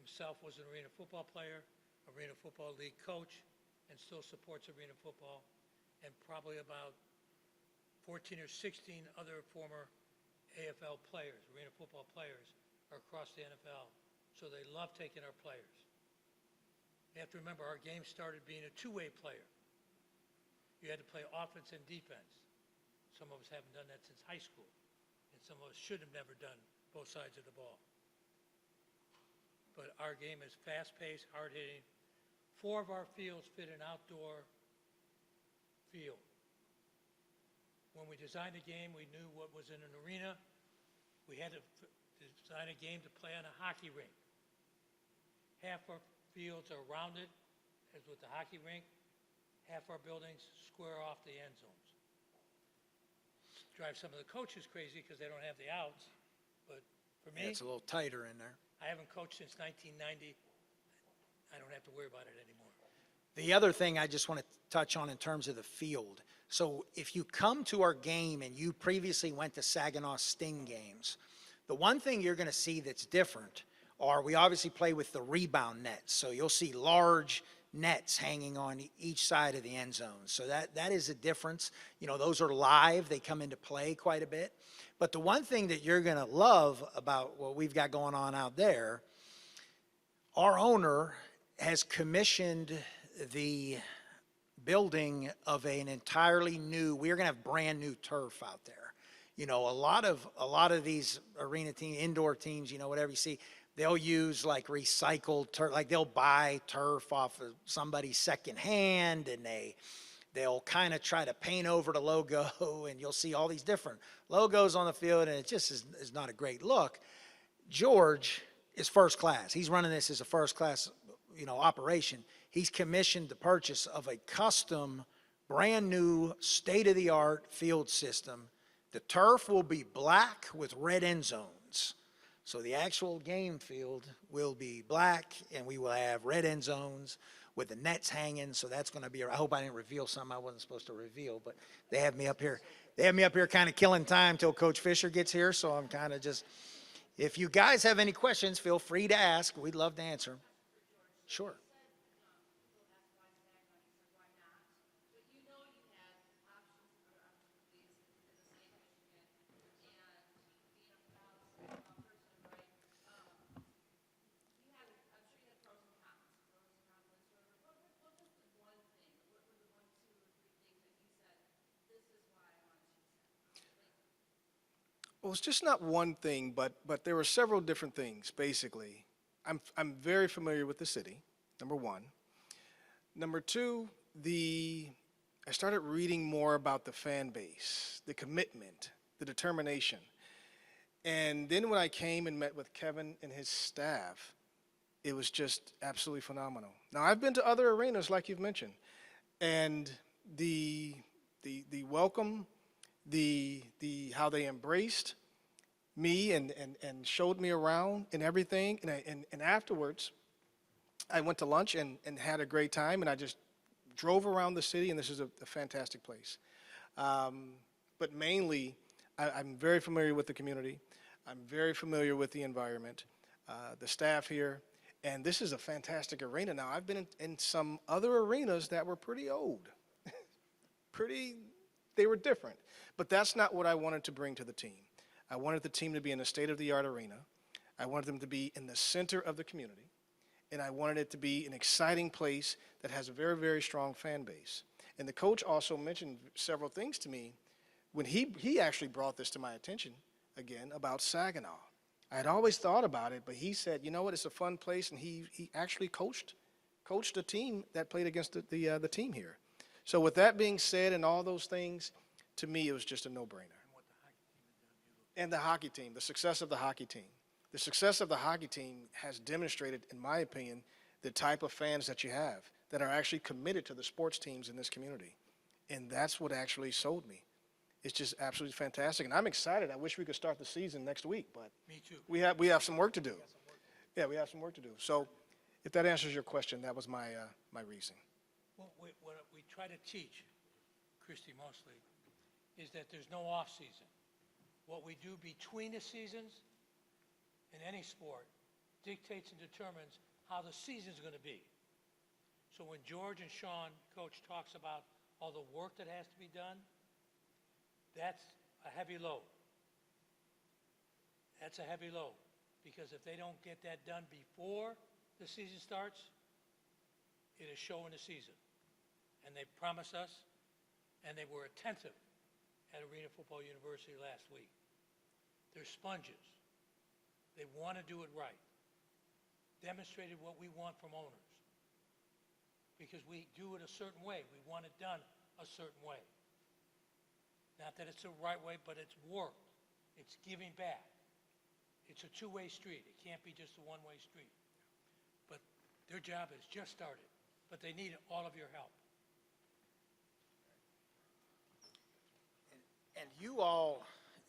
Himself was an arena football player, arena football league coach, and still supports arena football, and probably about 14 or 16 other former AFL players, arena football players, are across the NFL. So they love taking our players. You have to remember, our game started being a two-way player. You had to play offense and defense. Some of us haven't done that since high school, and some of us should have never done both sides of the ball. But our game is fast-paced, hard-hitting. 4 of our fields fit an outdoor field. When we designed the game, we knew what was in an arena. We had to design a game to play on a hockey rink. Half our fields are rounded, as with the hockey rink. Half our buildings square off the end zones. Drive some of the coaches crazy because they don't have the outs. But for me, It's a little tighter in there. I haven't coached since 1990. I don't have to worry about it anymore. The other thing I just want to touch on in terms of the field. So if you come to our game and you previously went to Saginaw Sting games, the one thing you're going to see that's different are we obviously play with the rebound nets. So you'll see large nets hanging on each side of the end zone. So that is a difference. You know, those are live. They come into play quite a bit. But the one thing that you're going to love about what we've got going on out there, our owner has commissioned the building of an entirely new, we're going to have brand new turf out there. You know, a lot of these arena team, indoor teams, you know, whatever you see, they'll use like recycled turf, like they'll buy turf off of somebody's secondhand, and they'll kind of try to paint over the logo, and you'll see all these different logos on the field, and it just is not a great look. George is first class. He's running this as a first class, you know, operation. He's commissioned the purchase of a custom, brand new, state-of-the-art field system. The turf will be black with red end zones. So the actual game field will be black, and we will have red end zones with the nets hanging. So that's going to be, I hope I didn't reveal something I wasn't supposed to reveal, but they have me up here. They have me up here kind of killing time till Coach Fisher gets here. So I'm kind of just, if you guys have any questions, feel free to ask. We'd love to answer them. Sure. Well, it's just not one thing, but there were several different things, basically. I'm very familiar with the city, number one. Number two, I started reading more about the fan base, the commitment, the determination. And then when I came and met with Kevin and his staff, it was just absolutely phenomenal. Now, I've been to other arenas, like you've mentioned, and the welcome, how they embraced me and showed me around and everything, and afterwards, I went to lunch and had a great time, and I just drove around the city, and this is a fantastic place. But mainly, I'm very familiar with the community. I'm very familiar with the environment, the staff here, and this is a fantastic arena. Now, I've been in some other arenas that were pretty old. They were different. But that's not what I wanted to bring to the team. I wanted the team to be in a state-of-the-art arena. I wanted them to be in the center of the community. And I wanted it to be an exciting place that has a very, very strong fan base. And the coach also mentioned several things to me when he actually brought this to my attention, again, about Saginaw. I had always thought about it, but he said, you know what, it's a fun place, and he actually coached a team that played against the team here. So with that being said and all those things, to me, it was just a no-brainer. And the hockey team, the success of the hockey team. The success of the hockey team has demonstrated, in my opinion, the type of fans that you have that are actually committed to the sports teams in this community. And that's what actually sold me. It's just absolutely fantastic. And I'm excited. I wish we could start the season next week, but Me too. we have some work to do. Yeah, we have some work to do. So if that answers your question, that was my reason. What we try to teach, Christy mostly, is that there's no off-season. What we do between the seasons in any sport dictates and determines how the season's going to be. So when George and Sean, Coach, talks about all the work that has to be done, that's a heavy load. That's a heavy load, because if they don't get that done before the season starts, it is showing the season. And they promised us, and they were attentive at Arena Football University last week. They're sponges. They want to do it right. Demonstrated what we want from owners. Because we do it a certain way. We want it done a certain way. Not that it's the right way, but it's work. It's giving back. It's a two-way street. It can't be just a one-way street. But their job has just started. But they need all of your help. And you all,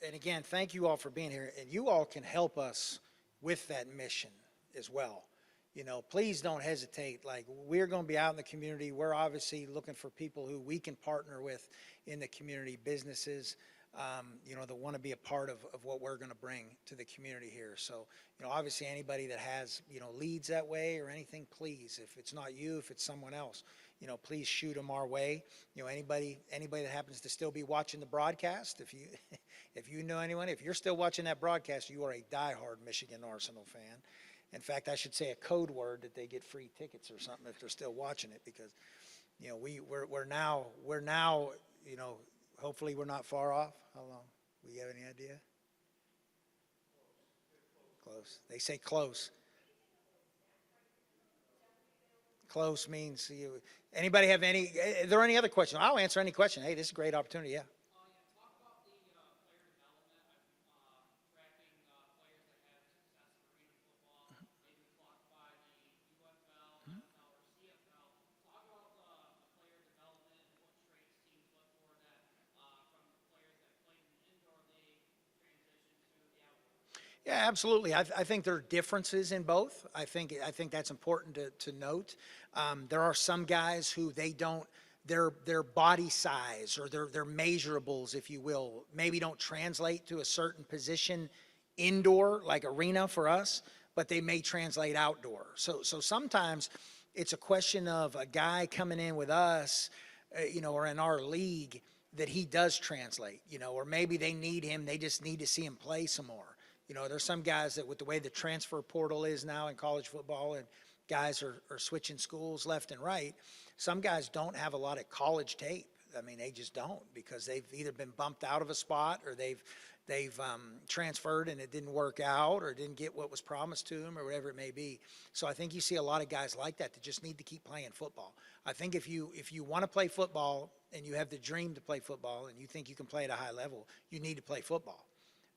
and again, thank you all for being here, and you all can help us with that mission as well. You know, please don't hesitate. Like, we're going to be out in the community. We're obviously looking for people who we can partner with in the community, businesses. that want to be a part of what we're going to bring to the community here. So, obviously anybody that has, leads that way or anything, please, if it's not you, if it's someone else, please shoot them our way. Anybody that happens to still be watching the broadcast, if you, if you know anyone, if you're still watching that broadcast, you are a diehard Michigan Arsenal fan. In fact, I should say a code word that they get free tickets or something if they're still watching it, because, we're now, hopefully we're not far off. How long? We have any idea? Close. They say close. Close means anybody have any, are there any other questions? I'll answer any question. Hey, this is a great opportunity, yeah. Talk about the player development, tracking players that have success in arena football, maybe clocked by the UFL, NFL, or CFL. Talk about the player development and what traits teams look for that from players that played in the indoor league transition to the outdoor. Yeah, absolutely. I think there are differences in both. I think that's important to note. There are some guys who their body size or their measurables, if you will, maybe don't translate to a certain position indoor, like arena for us, but they may translate outdoor. So sometimes it's a question of a guy coming in with us, or in our league, that he does translate, or maybe they need him, they just need to see him play some more. There's some guys that with the way the transfer portal is now in college football and guys are switching schools left and right, some guys don't have a lot of college tape. I mean, they just don't, because they've either been bumped out of a spot or they've transferred and it didn't work out or didn't get what was promised to them or whatever it may be. So I think you see a lot of guys like that just need to keep playing football. I think if you want to play football and you have the dream to play football and you think you can play at a high level, you need to play football.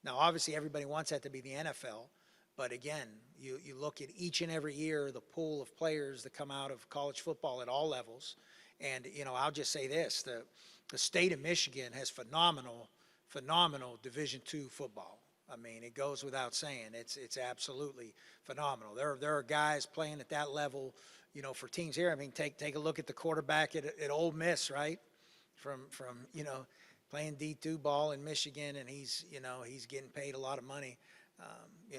Now, obviously, everybody wants that to be the NFL, but again, you look at each and every year, the pool of players that come out of college football at all levels, and, I'll just say this, the state of Michigan has phenomenal Division II football. I mean, it goes without saying. It's absolutely phenomenal. There are guys playing at that level, for teams here. I mean, take a look at the quarterback at Ole Miss, right? From playing D2 ball in Michigan, and he's getting paid a lot of money,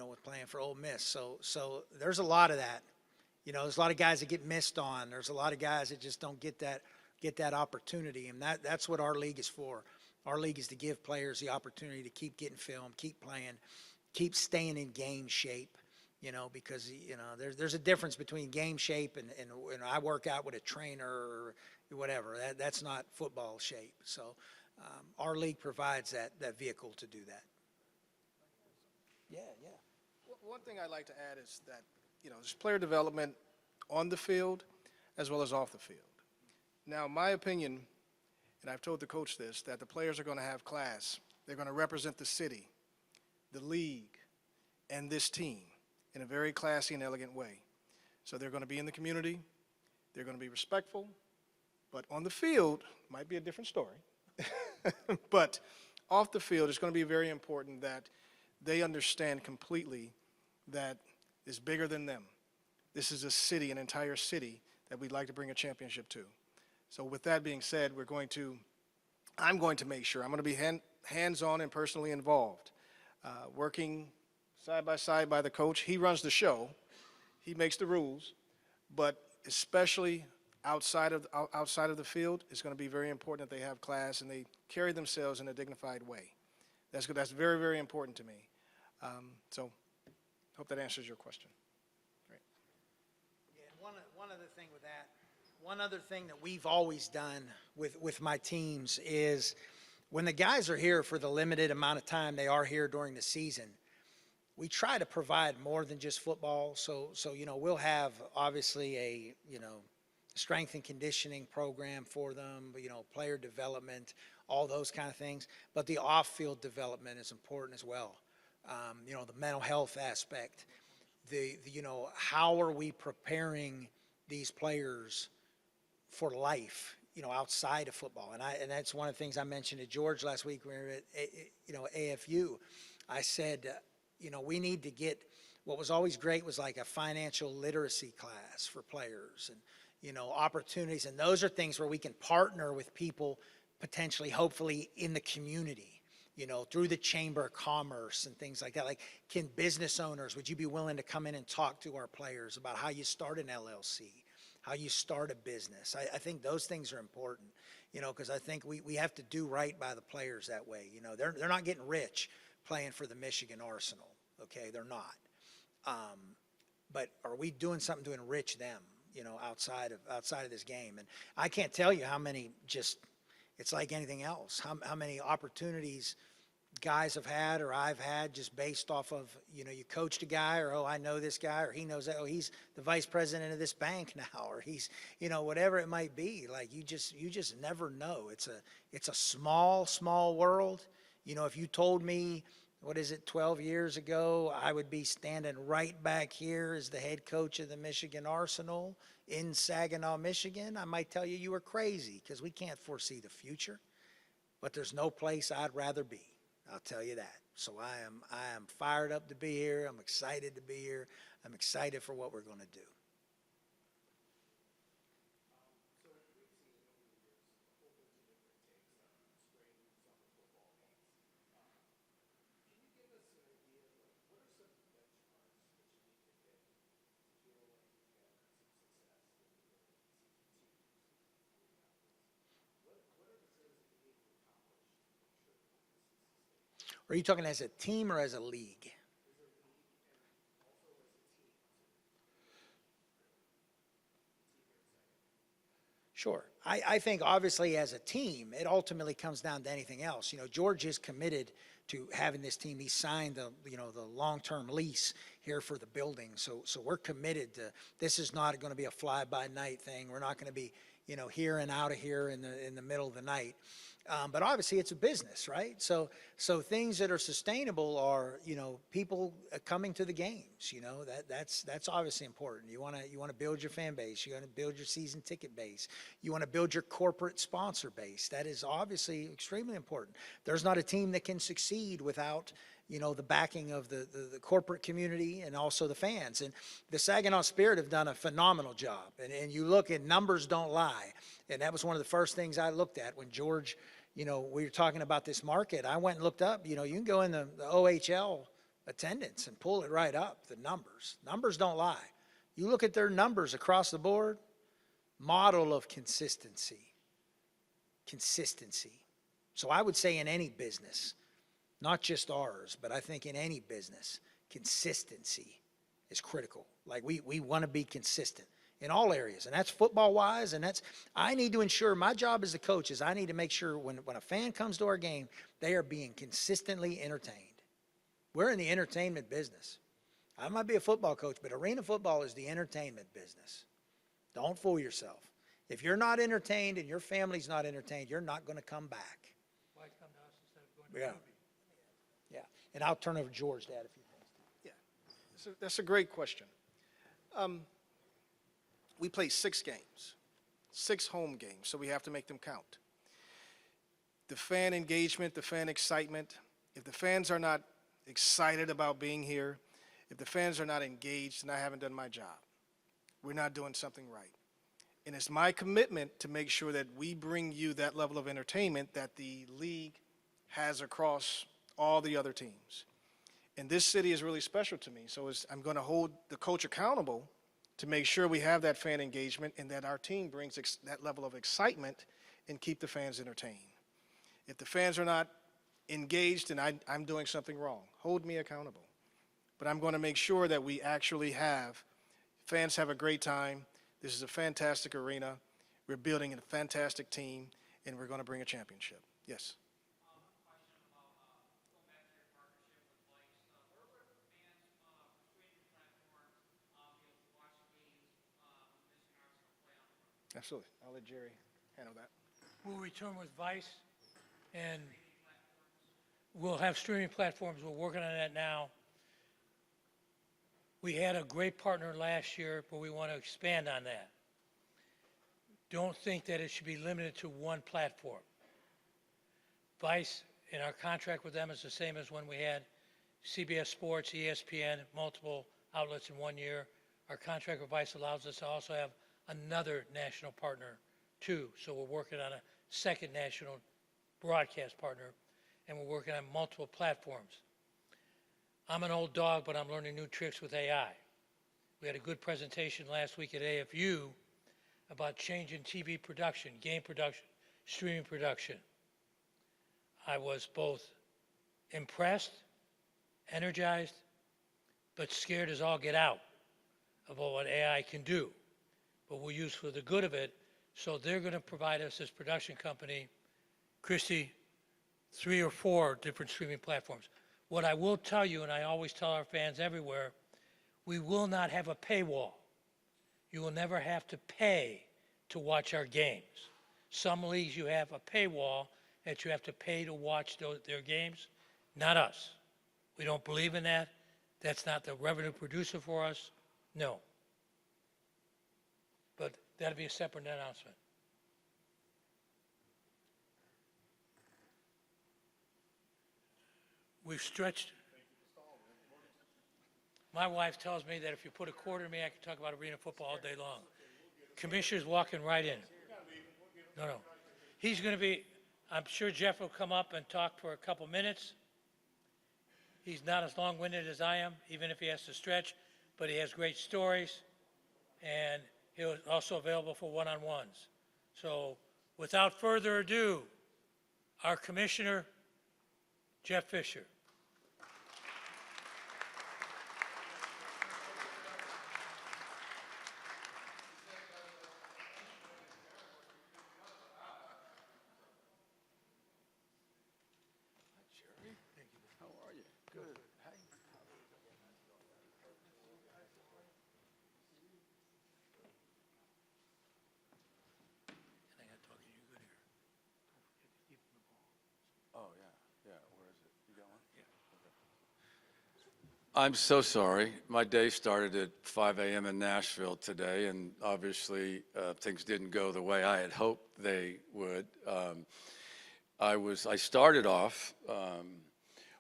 with playing for Ole Miss. So there's a lot of that. There's a lot of guys that get missed on. There's a lot of guys that just don't get that opportunity, and that's what our league is for. Our league is to give players the opportunity to keep getting film, keep playing, keep staying in game shape. Because there's a difference between game shape and I work out with a trainer or whatever. That's not football shape. So. Our league provides that vehicle to do that. Yeah. One thing I'd like to add is that, there's player development on the field as well as off the field. Now, my opinion, and I've told the coach this, that the players are going to have class. They're going to represent the city, the league, and this team in a very classy and elegant way. So they're going to be in the community. They're going to be respectful. But on the field, might be a different story. But off the field, it's going to be very important that they understand completely that it's bigger than them. This is a city, an entire city, that we'd like to bring a championship to. So with that being said, I'm going to make sure, I'm going to be hands-on and personally involved, working side by side by the coach. He runs the show. He makes the rules. But especially outside of the field, it's going to be very important that they have class and they carry themselves in a dignified way. That's very, very important to me. So hope that answers your question. Great. Yeah, one other thing with that, one other thing that we've always done with my teams is when the guys are here for the limited amount of time they are here during the season, we try to provide more than just football. So we'll have obviously a, strength and conditioning program for them, player development, all those kind of things. But the off-field development is important as well. The mental health aspect, how are we preparing these players for life, outside of football? And that's one of the things I mentioned to George last week when we were at, AFU. I said, we need to get, what was always great was like a financial literacy class for players and, opportunities. And those are things where we can partner with people potentially, hopefully in the community, through the Chamber of Commerce and things like that. Like, can business owners, would you be willing to come in and talk to our players about how you start an LLC, how you start a business? I think those things are important, because I think we have to do right by the players that way. They're not getting rich playing for the Michigan Arsenal, okay? They're not. But are we doing something to enrich them, outside of this game? And I can't tell you how many it's like anything else, how many opportunities guys have had or I've had just based off of, you coached a guy, or, oh, I know this guy, or he knows that, oh, he's the vice president of this bank now, or he's, whatever it might be. Like, you just never know. It's a small world. If you told me, 12 years ago, I would be standing right back here as the head coach of the Michigan Arsenal in Saginaw, Michigan, I might tell you were crazy, because we can't foresee the future. But there's no place I'd rather be. I'll tell you that. So I am fired up to be here. I'm excited to be here. I'm excited for what we're going to do. Are you talking as a team or as a league? Sure. I think obviously as a team, it ultimately comes down to anything else. George is committed to having this team. He signed the long-term lease here for the building. So we're committed to, this is not going to be a fly-by-night thing. We're not going to be, here and out of here in the middle of the night. But obviously it's a business, right? So things that are sustainable are, people coming to the games, that's obviously important. You want to build your fan base. You want to build your season ticket base. You want to build your corporate sponsor base. That is obviously extremely important. There's not a team that can succeed without, the backing of the corporate community and also the fans. And the Saginaw Spirit have done a phenomenal job. And you look at numbers don't lie. And that was one of the first things I looked at when George, we were talking about this market. I went and looked up, you can go in the OHL attendance and pull it right up, the numbers. Numbers don't lie. You look at their numbers across the board, model of consistency. Consistency. So I would say in any business, not just ours, but I think in any business, consistency is critical. Like, we want to be consistent in all areas, and that's football-wise, and I need to ensure, my job as a coach is I need to make sure when a fan comes to our game, they are being consistently entertained. We're in the entertainment business. I might be a football coach, but arena football is the entertainment business. Don't fool yourself. If you're not entertained and your family's not entertained, you're not going to come back. Why come to us instead of going to Ruby? Yeah, and I'll turn over to George to add a few things. Yeah, that's a great question. We play 6 games, 6 home games, so we have to make them count. The fan engagement, the fan excitement, if the fans are not excited about being here, if the fans are not engaged, then I haven't done my job. We're not doing something right. And it's my commitment to make sure that we bring you that level of entertainment that the league has across all the other teams. And this city is really special to me, so I'm going to hold the coach accountable to make sure we have that fan engagement and that our team brings that level of excitement and keep the fans entertained. If the fans are not engaged, then I'm doing something wrong. Hold me accountable. But I'm going to make sure that we actually have, fans have a great time. This is a fantastic arena. We're building a fantastic team, and we're going to bring a championship. Yes? Question about going back to your partnership with Vice. Where would fans streaming platforms be able to watch the games when the Michigan Arsenal play on the road? Absolutely. I'll let Jerry handle that. We'll return with Vice, and we'll have streaming platforms. We're working on that now. We had a great partner last year, but we want to expand on that. Don't think that it should be limited to one platform. Vice, in our contract with them, is the same as when we had CBS Sports, ESPN, multiple outlets in 1 year. Our contract with Vice allows us to also have another national partner too. So we're working on a second national broadcast partner. and we're working on multiple platforms. I'm an old dog, but I'm learning new tricks with AI. We had a good presentation last week at AFU about changing TV production, game production, streaming production. I was both impressed, energized, but scared as all get out about what AI can do. But we'll use for the good of it. So they're going to provide us, this production company, Christy, 3 or 4 different streaming platforms. What I will tell you, and I always tell our fans everywhere, we will not have a paywall. You will never have to pay to watch our games. Some leagues you have a paywall that you have to pay to watch their games. Not us. We don't believe in that. That's not the revenue producer for us. No. But that'll be a separate announcement. We've stretched. My wife tells me that if you put a quarter in me, I can talk about arena football all day long. Commissioner's walking right in. No. He's going to be, I'm sure Jeff will come up and talk for a couple minutes. He's not as long-winded as I am, even if he has to stretch, but he has great stories, and he's also available for one-on-ones. So without further ado, our Commissioner, Jeff Fisher. I'm so sorry. My day started at 5 a.m. in Nashville today, and obviously things didn't go the way I had hoped they would. I started off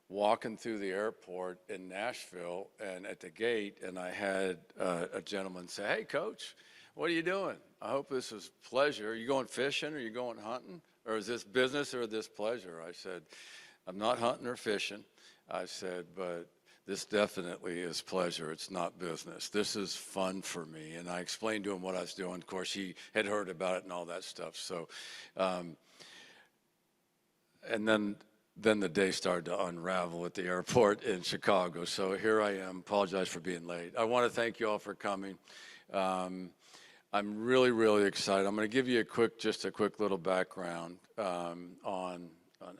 walking through the airport in Nashville, and at the gate, and I had a gentleman say, "Hey, Coach, what are you doing? I hope this is pleasure. Are you going fishing? Are you going hunting? Or is this business or this pleasure?" I said, "I'm not hunting or fishing." I said, "But this definitely is pleasure. It's not business. This is fun for me." And I explained to him what I was doing. Of course, he had heard about it and all that stuff. So, and then the day started to unravel at the airport in Chicago. So here I am. Apologize for being late. I want to thank you all for coming. I'm really, really excited. I'm going to give you just a quick little background on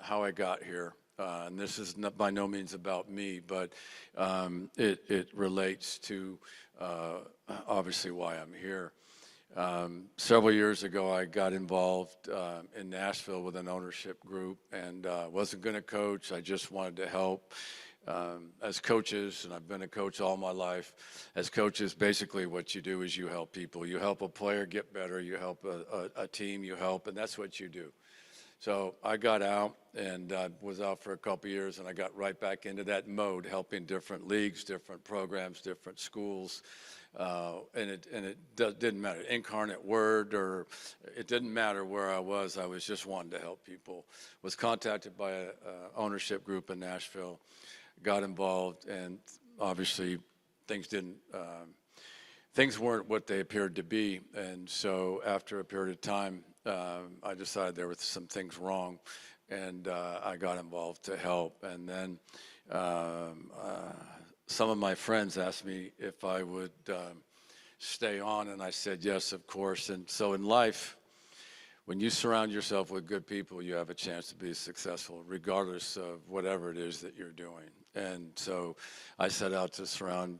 how I got here. And this is by no means about me, but it relates to obviously why I'm here. Several years ago, I got involved in Nashville with an ownership group, and wasn't going to coach. I just wanted to help. As coaches, and I've been a coach all my life, as coaches, basically what you do is you help people. You help a player get better. You help a team. You help, and that's what you do. So I got out and was out for a couple years, and I got right back into that mode, helping different leagues, different programs, different schools, and it didn't matter, Incarnate Word, or it didn't matter where I was just wanting to help people. Was contacted by an ownership group in Nashville, got involved, and obviously things weren't what they appeared to be, and so after a period of time, I decided there were some things wrong, and I got involved to help. And then some of my friends asked me if I would stay on, and I said yes, of course. And so in life, when you surround yourself with good people, you have a chance to be successful, regardless of whatever it is that you're doing. And so I set out to surround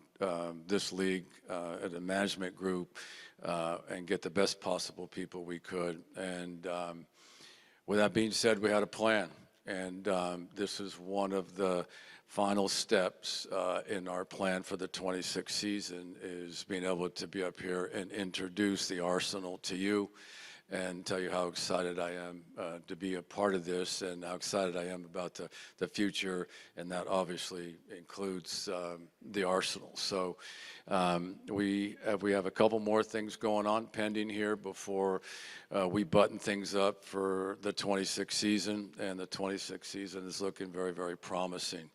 this league at a management group and get the best possible people we could. And with that being said, we had a plan. And this is one of the final steps in our plan for the 26th season, is being able to be up here and introduce the Arsenal to you and tell you how excited I am to be a part of this and how excited I am about the future, and that obviously includes the Arsenal. So we have a couple more things going on pending here before we button things up for the 26th season, and the 26th season is looking very, very promising.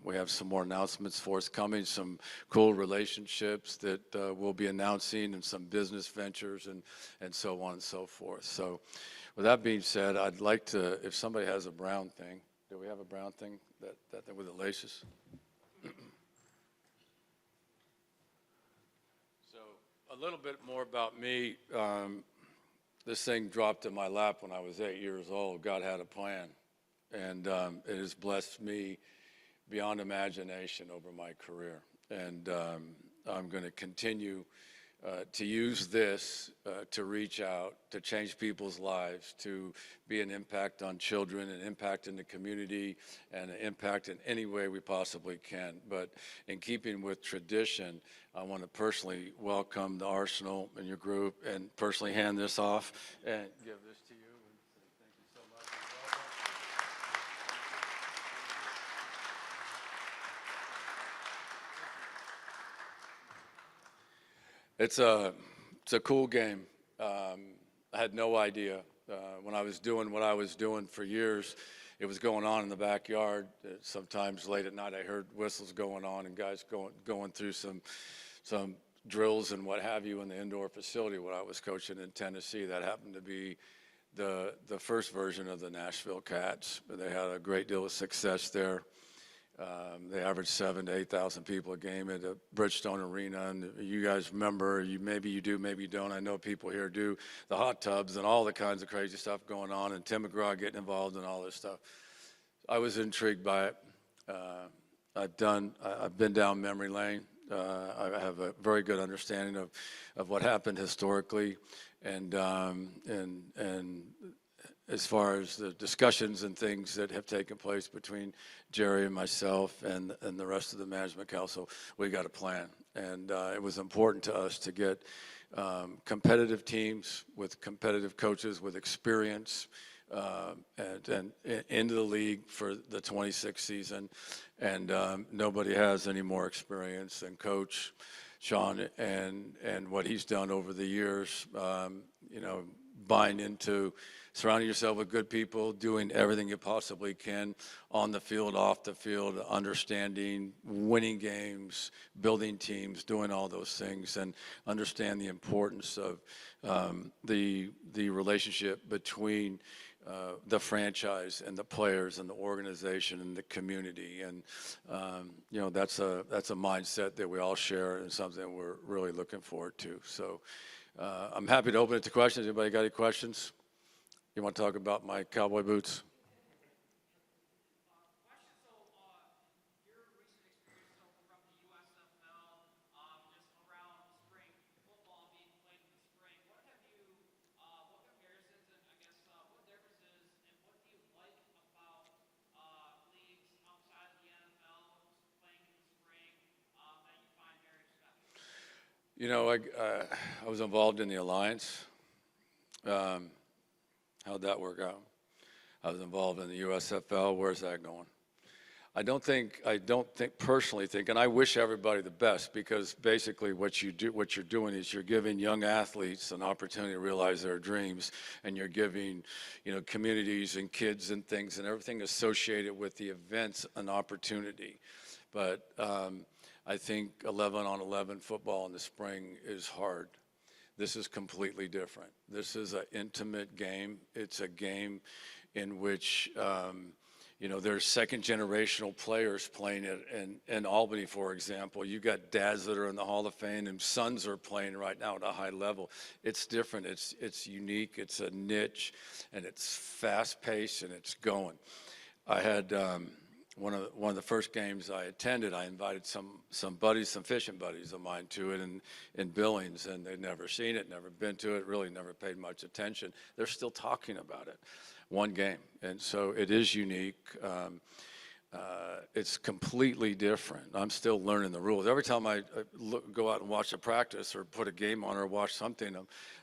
We have some more announcements forthcoming, some cool relationships that we'll be announcing, and some business ventures and so on and so forth. So with that being said, I'd like to, if somebody has a brown thing, do we have a brown thing that thing with the laces? So a little bit more about me. This thing dropped in my lap when I was 8 years old. God had a plan, and it has blessed me beyond imagination over my career. And I'm going to continue to use this to reach out, to change people's lives, to be an impact on children, an impact in the community, and an impact in any way we possibly can. But in keeping with tradition, I want to personally welcome the Arsenal and your group, and personally hand this off and give this to you. Thank you so much. It's a cool game. I had no idea when I was doing what I was doing for years. It was going on in the backyard. Sometimes late at night, I heard whistles going on and guys going through some drills and what have you in the indoor facility when I was coaching in Tennessee. That happened to be the first version of the Nashville Cats. They had a great deal of success there. They averaged 7,000 to 8,000 people a game at Bridgestone Arena, and you guys remember, maybe you do, maybe you don't. I know people here do, the hot tubs and all the kinds of crazy stuff going on, and Tim McGraw getting involved in all this stuff. I was intrigued by it. I've been down memory lane. I have a very good understanding of what happened historically, and as far as the discussions and things that have taken place between Jerry and myself and the rest of the management council, we got a plan. And it was important to us to get competitive teams with competitive coaches with experience and into the league for the 26th season. And nobody has any more experience than Coach Sean and what he's done over the years, buying into surrounding yourself with good people, doing everything you possibly can on the field, off the field, understanding, winning games, building teams, doing all those things, and understand the importance of the relationship between the franchise and the players and the organization and the community. And that's a mindset that we all share, and something we're really looking forward to. So I'm happy to open it to questions. Anybody got any questions? You want to talk about my cowboy boots? Your recent experience from the USFL, just around spring football being played in the spring, what comparisons and what differences, and what do you like about leagues outside of the NFL playing in the spring that you find very special? I was involved in the Alliance. How'd that work out? I was involved in the USFL. Where's that going? I don't personally think, and I wish everybody the best, because basically what you're doing is you're giving young athletes an opportunity to realize their dreams, and you're giving, communities and kids and things and everything associated with the events an opportunity. But I think 11-on-11 football in the spring is hard. This is completely different. This is an intimate game. It's a game in which, there's second-generational players playing it in Albany, for example. You got dads that are in the Hall of Fame, and sons are playing right now at a high level. It's different. It's unique. It's a niche, and it's fast-paced, and it's going. I had one of the first games I attended, I invited some buddies, some fishing buddies of mine to it in Billings, and they'd never seen it, never been to it, really never paid much attention. They're still talking about it. One game, and so it is unique. it's completely different. I'm still learning the rules. Every time I go out and watch a practice or put a game on or watch something,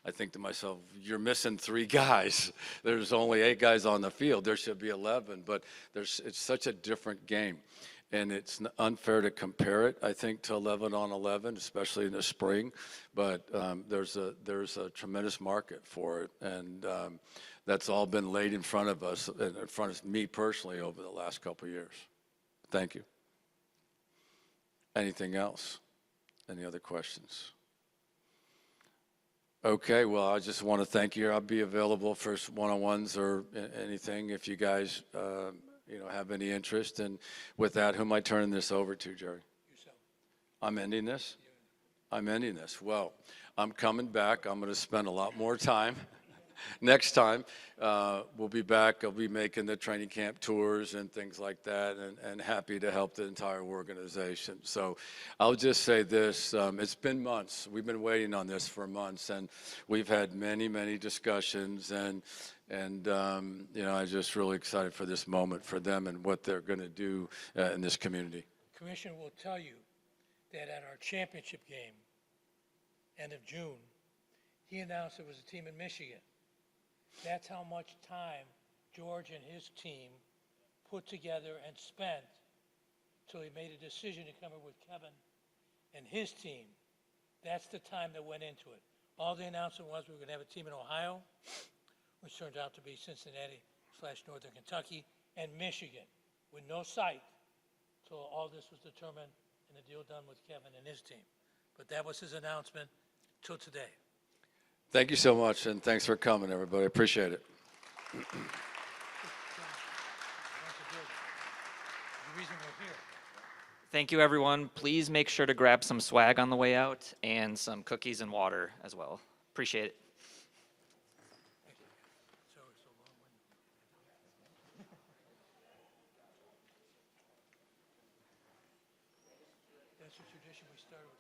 I think to myself, you're missing 3 guys. There's only 8 guys on the field. There should be 11, but it's such a different game. And it's unfair to compare it, I think, to 11 on 11, especially in the spring. But there's a tremendous market for it, and that's all been laid in front of us, in front of me personally, over the last couple of years. Thank you. Anything else? Any other questions? Okay, well, I just want to thank you. I'll be available for one-on-ones or anything if you guys, have any interest. And with that, who am I turning this over to, Jerry? Yourself. I'm ending this? I'm ending this. Well, I'm coming back. I'm going to spend a lot more time. Next time, we'll be back. I'll be making the training camp tours and things like that, and happy to help the entire organization. So I'll just say this. It's been months. We've been waiting on this for months, and we've had many, many discussions, and I'm just really excited for this moment for them and what they're going to do in this community. Commissioner will tell you that at our championship game, end of June, he announced there was a team in Michigan. That's how much time George and his team put together and spent till he made a decision to come in with Kevin and his team. That's the time that went into it. All the announcement was we were going to have a team in Ohio, which turned out to be Cincinnati/Northern Kentucky, and Michigan, with no sight till all this was determined and the deal done with Kevin and his team. But that was his announcement till today. Thank you so much, and thanks for coming, everybody. I appreciate it. The reason we're here. Thank you, everyone. Please make sure to grab some swag on the way out and some cookies and water as well. Appreciate it. That's a tradition we started with.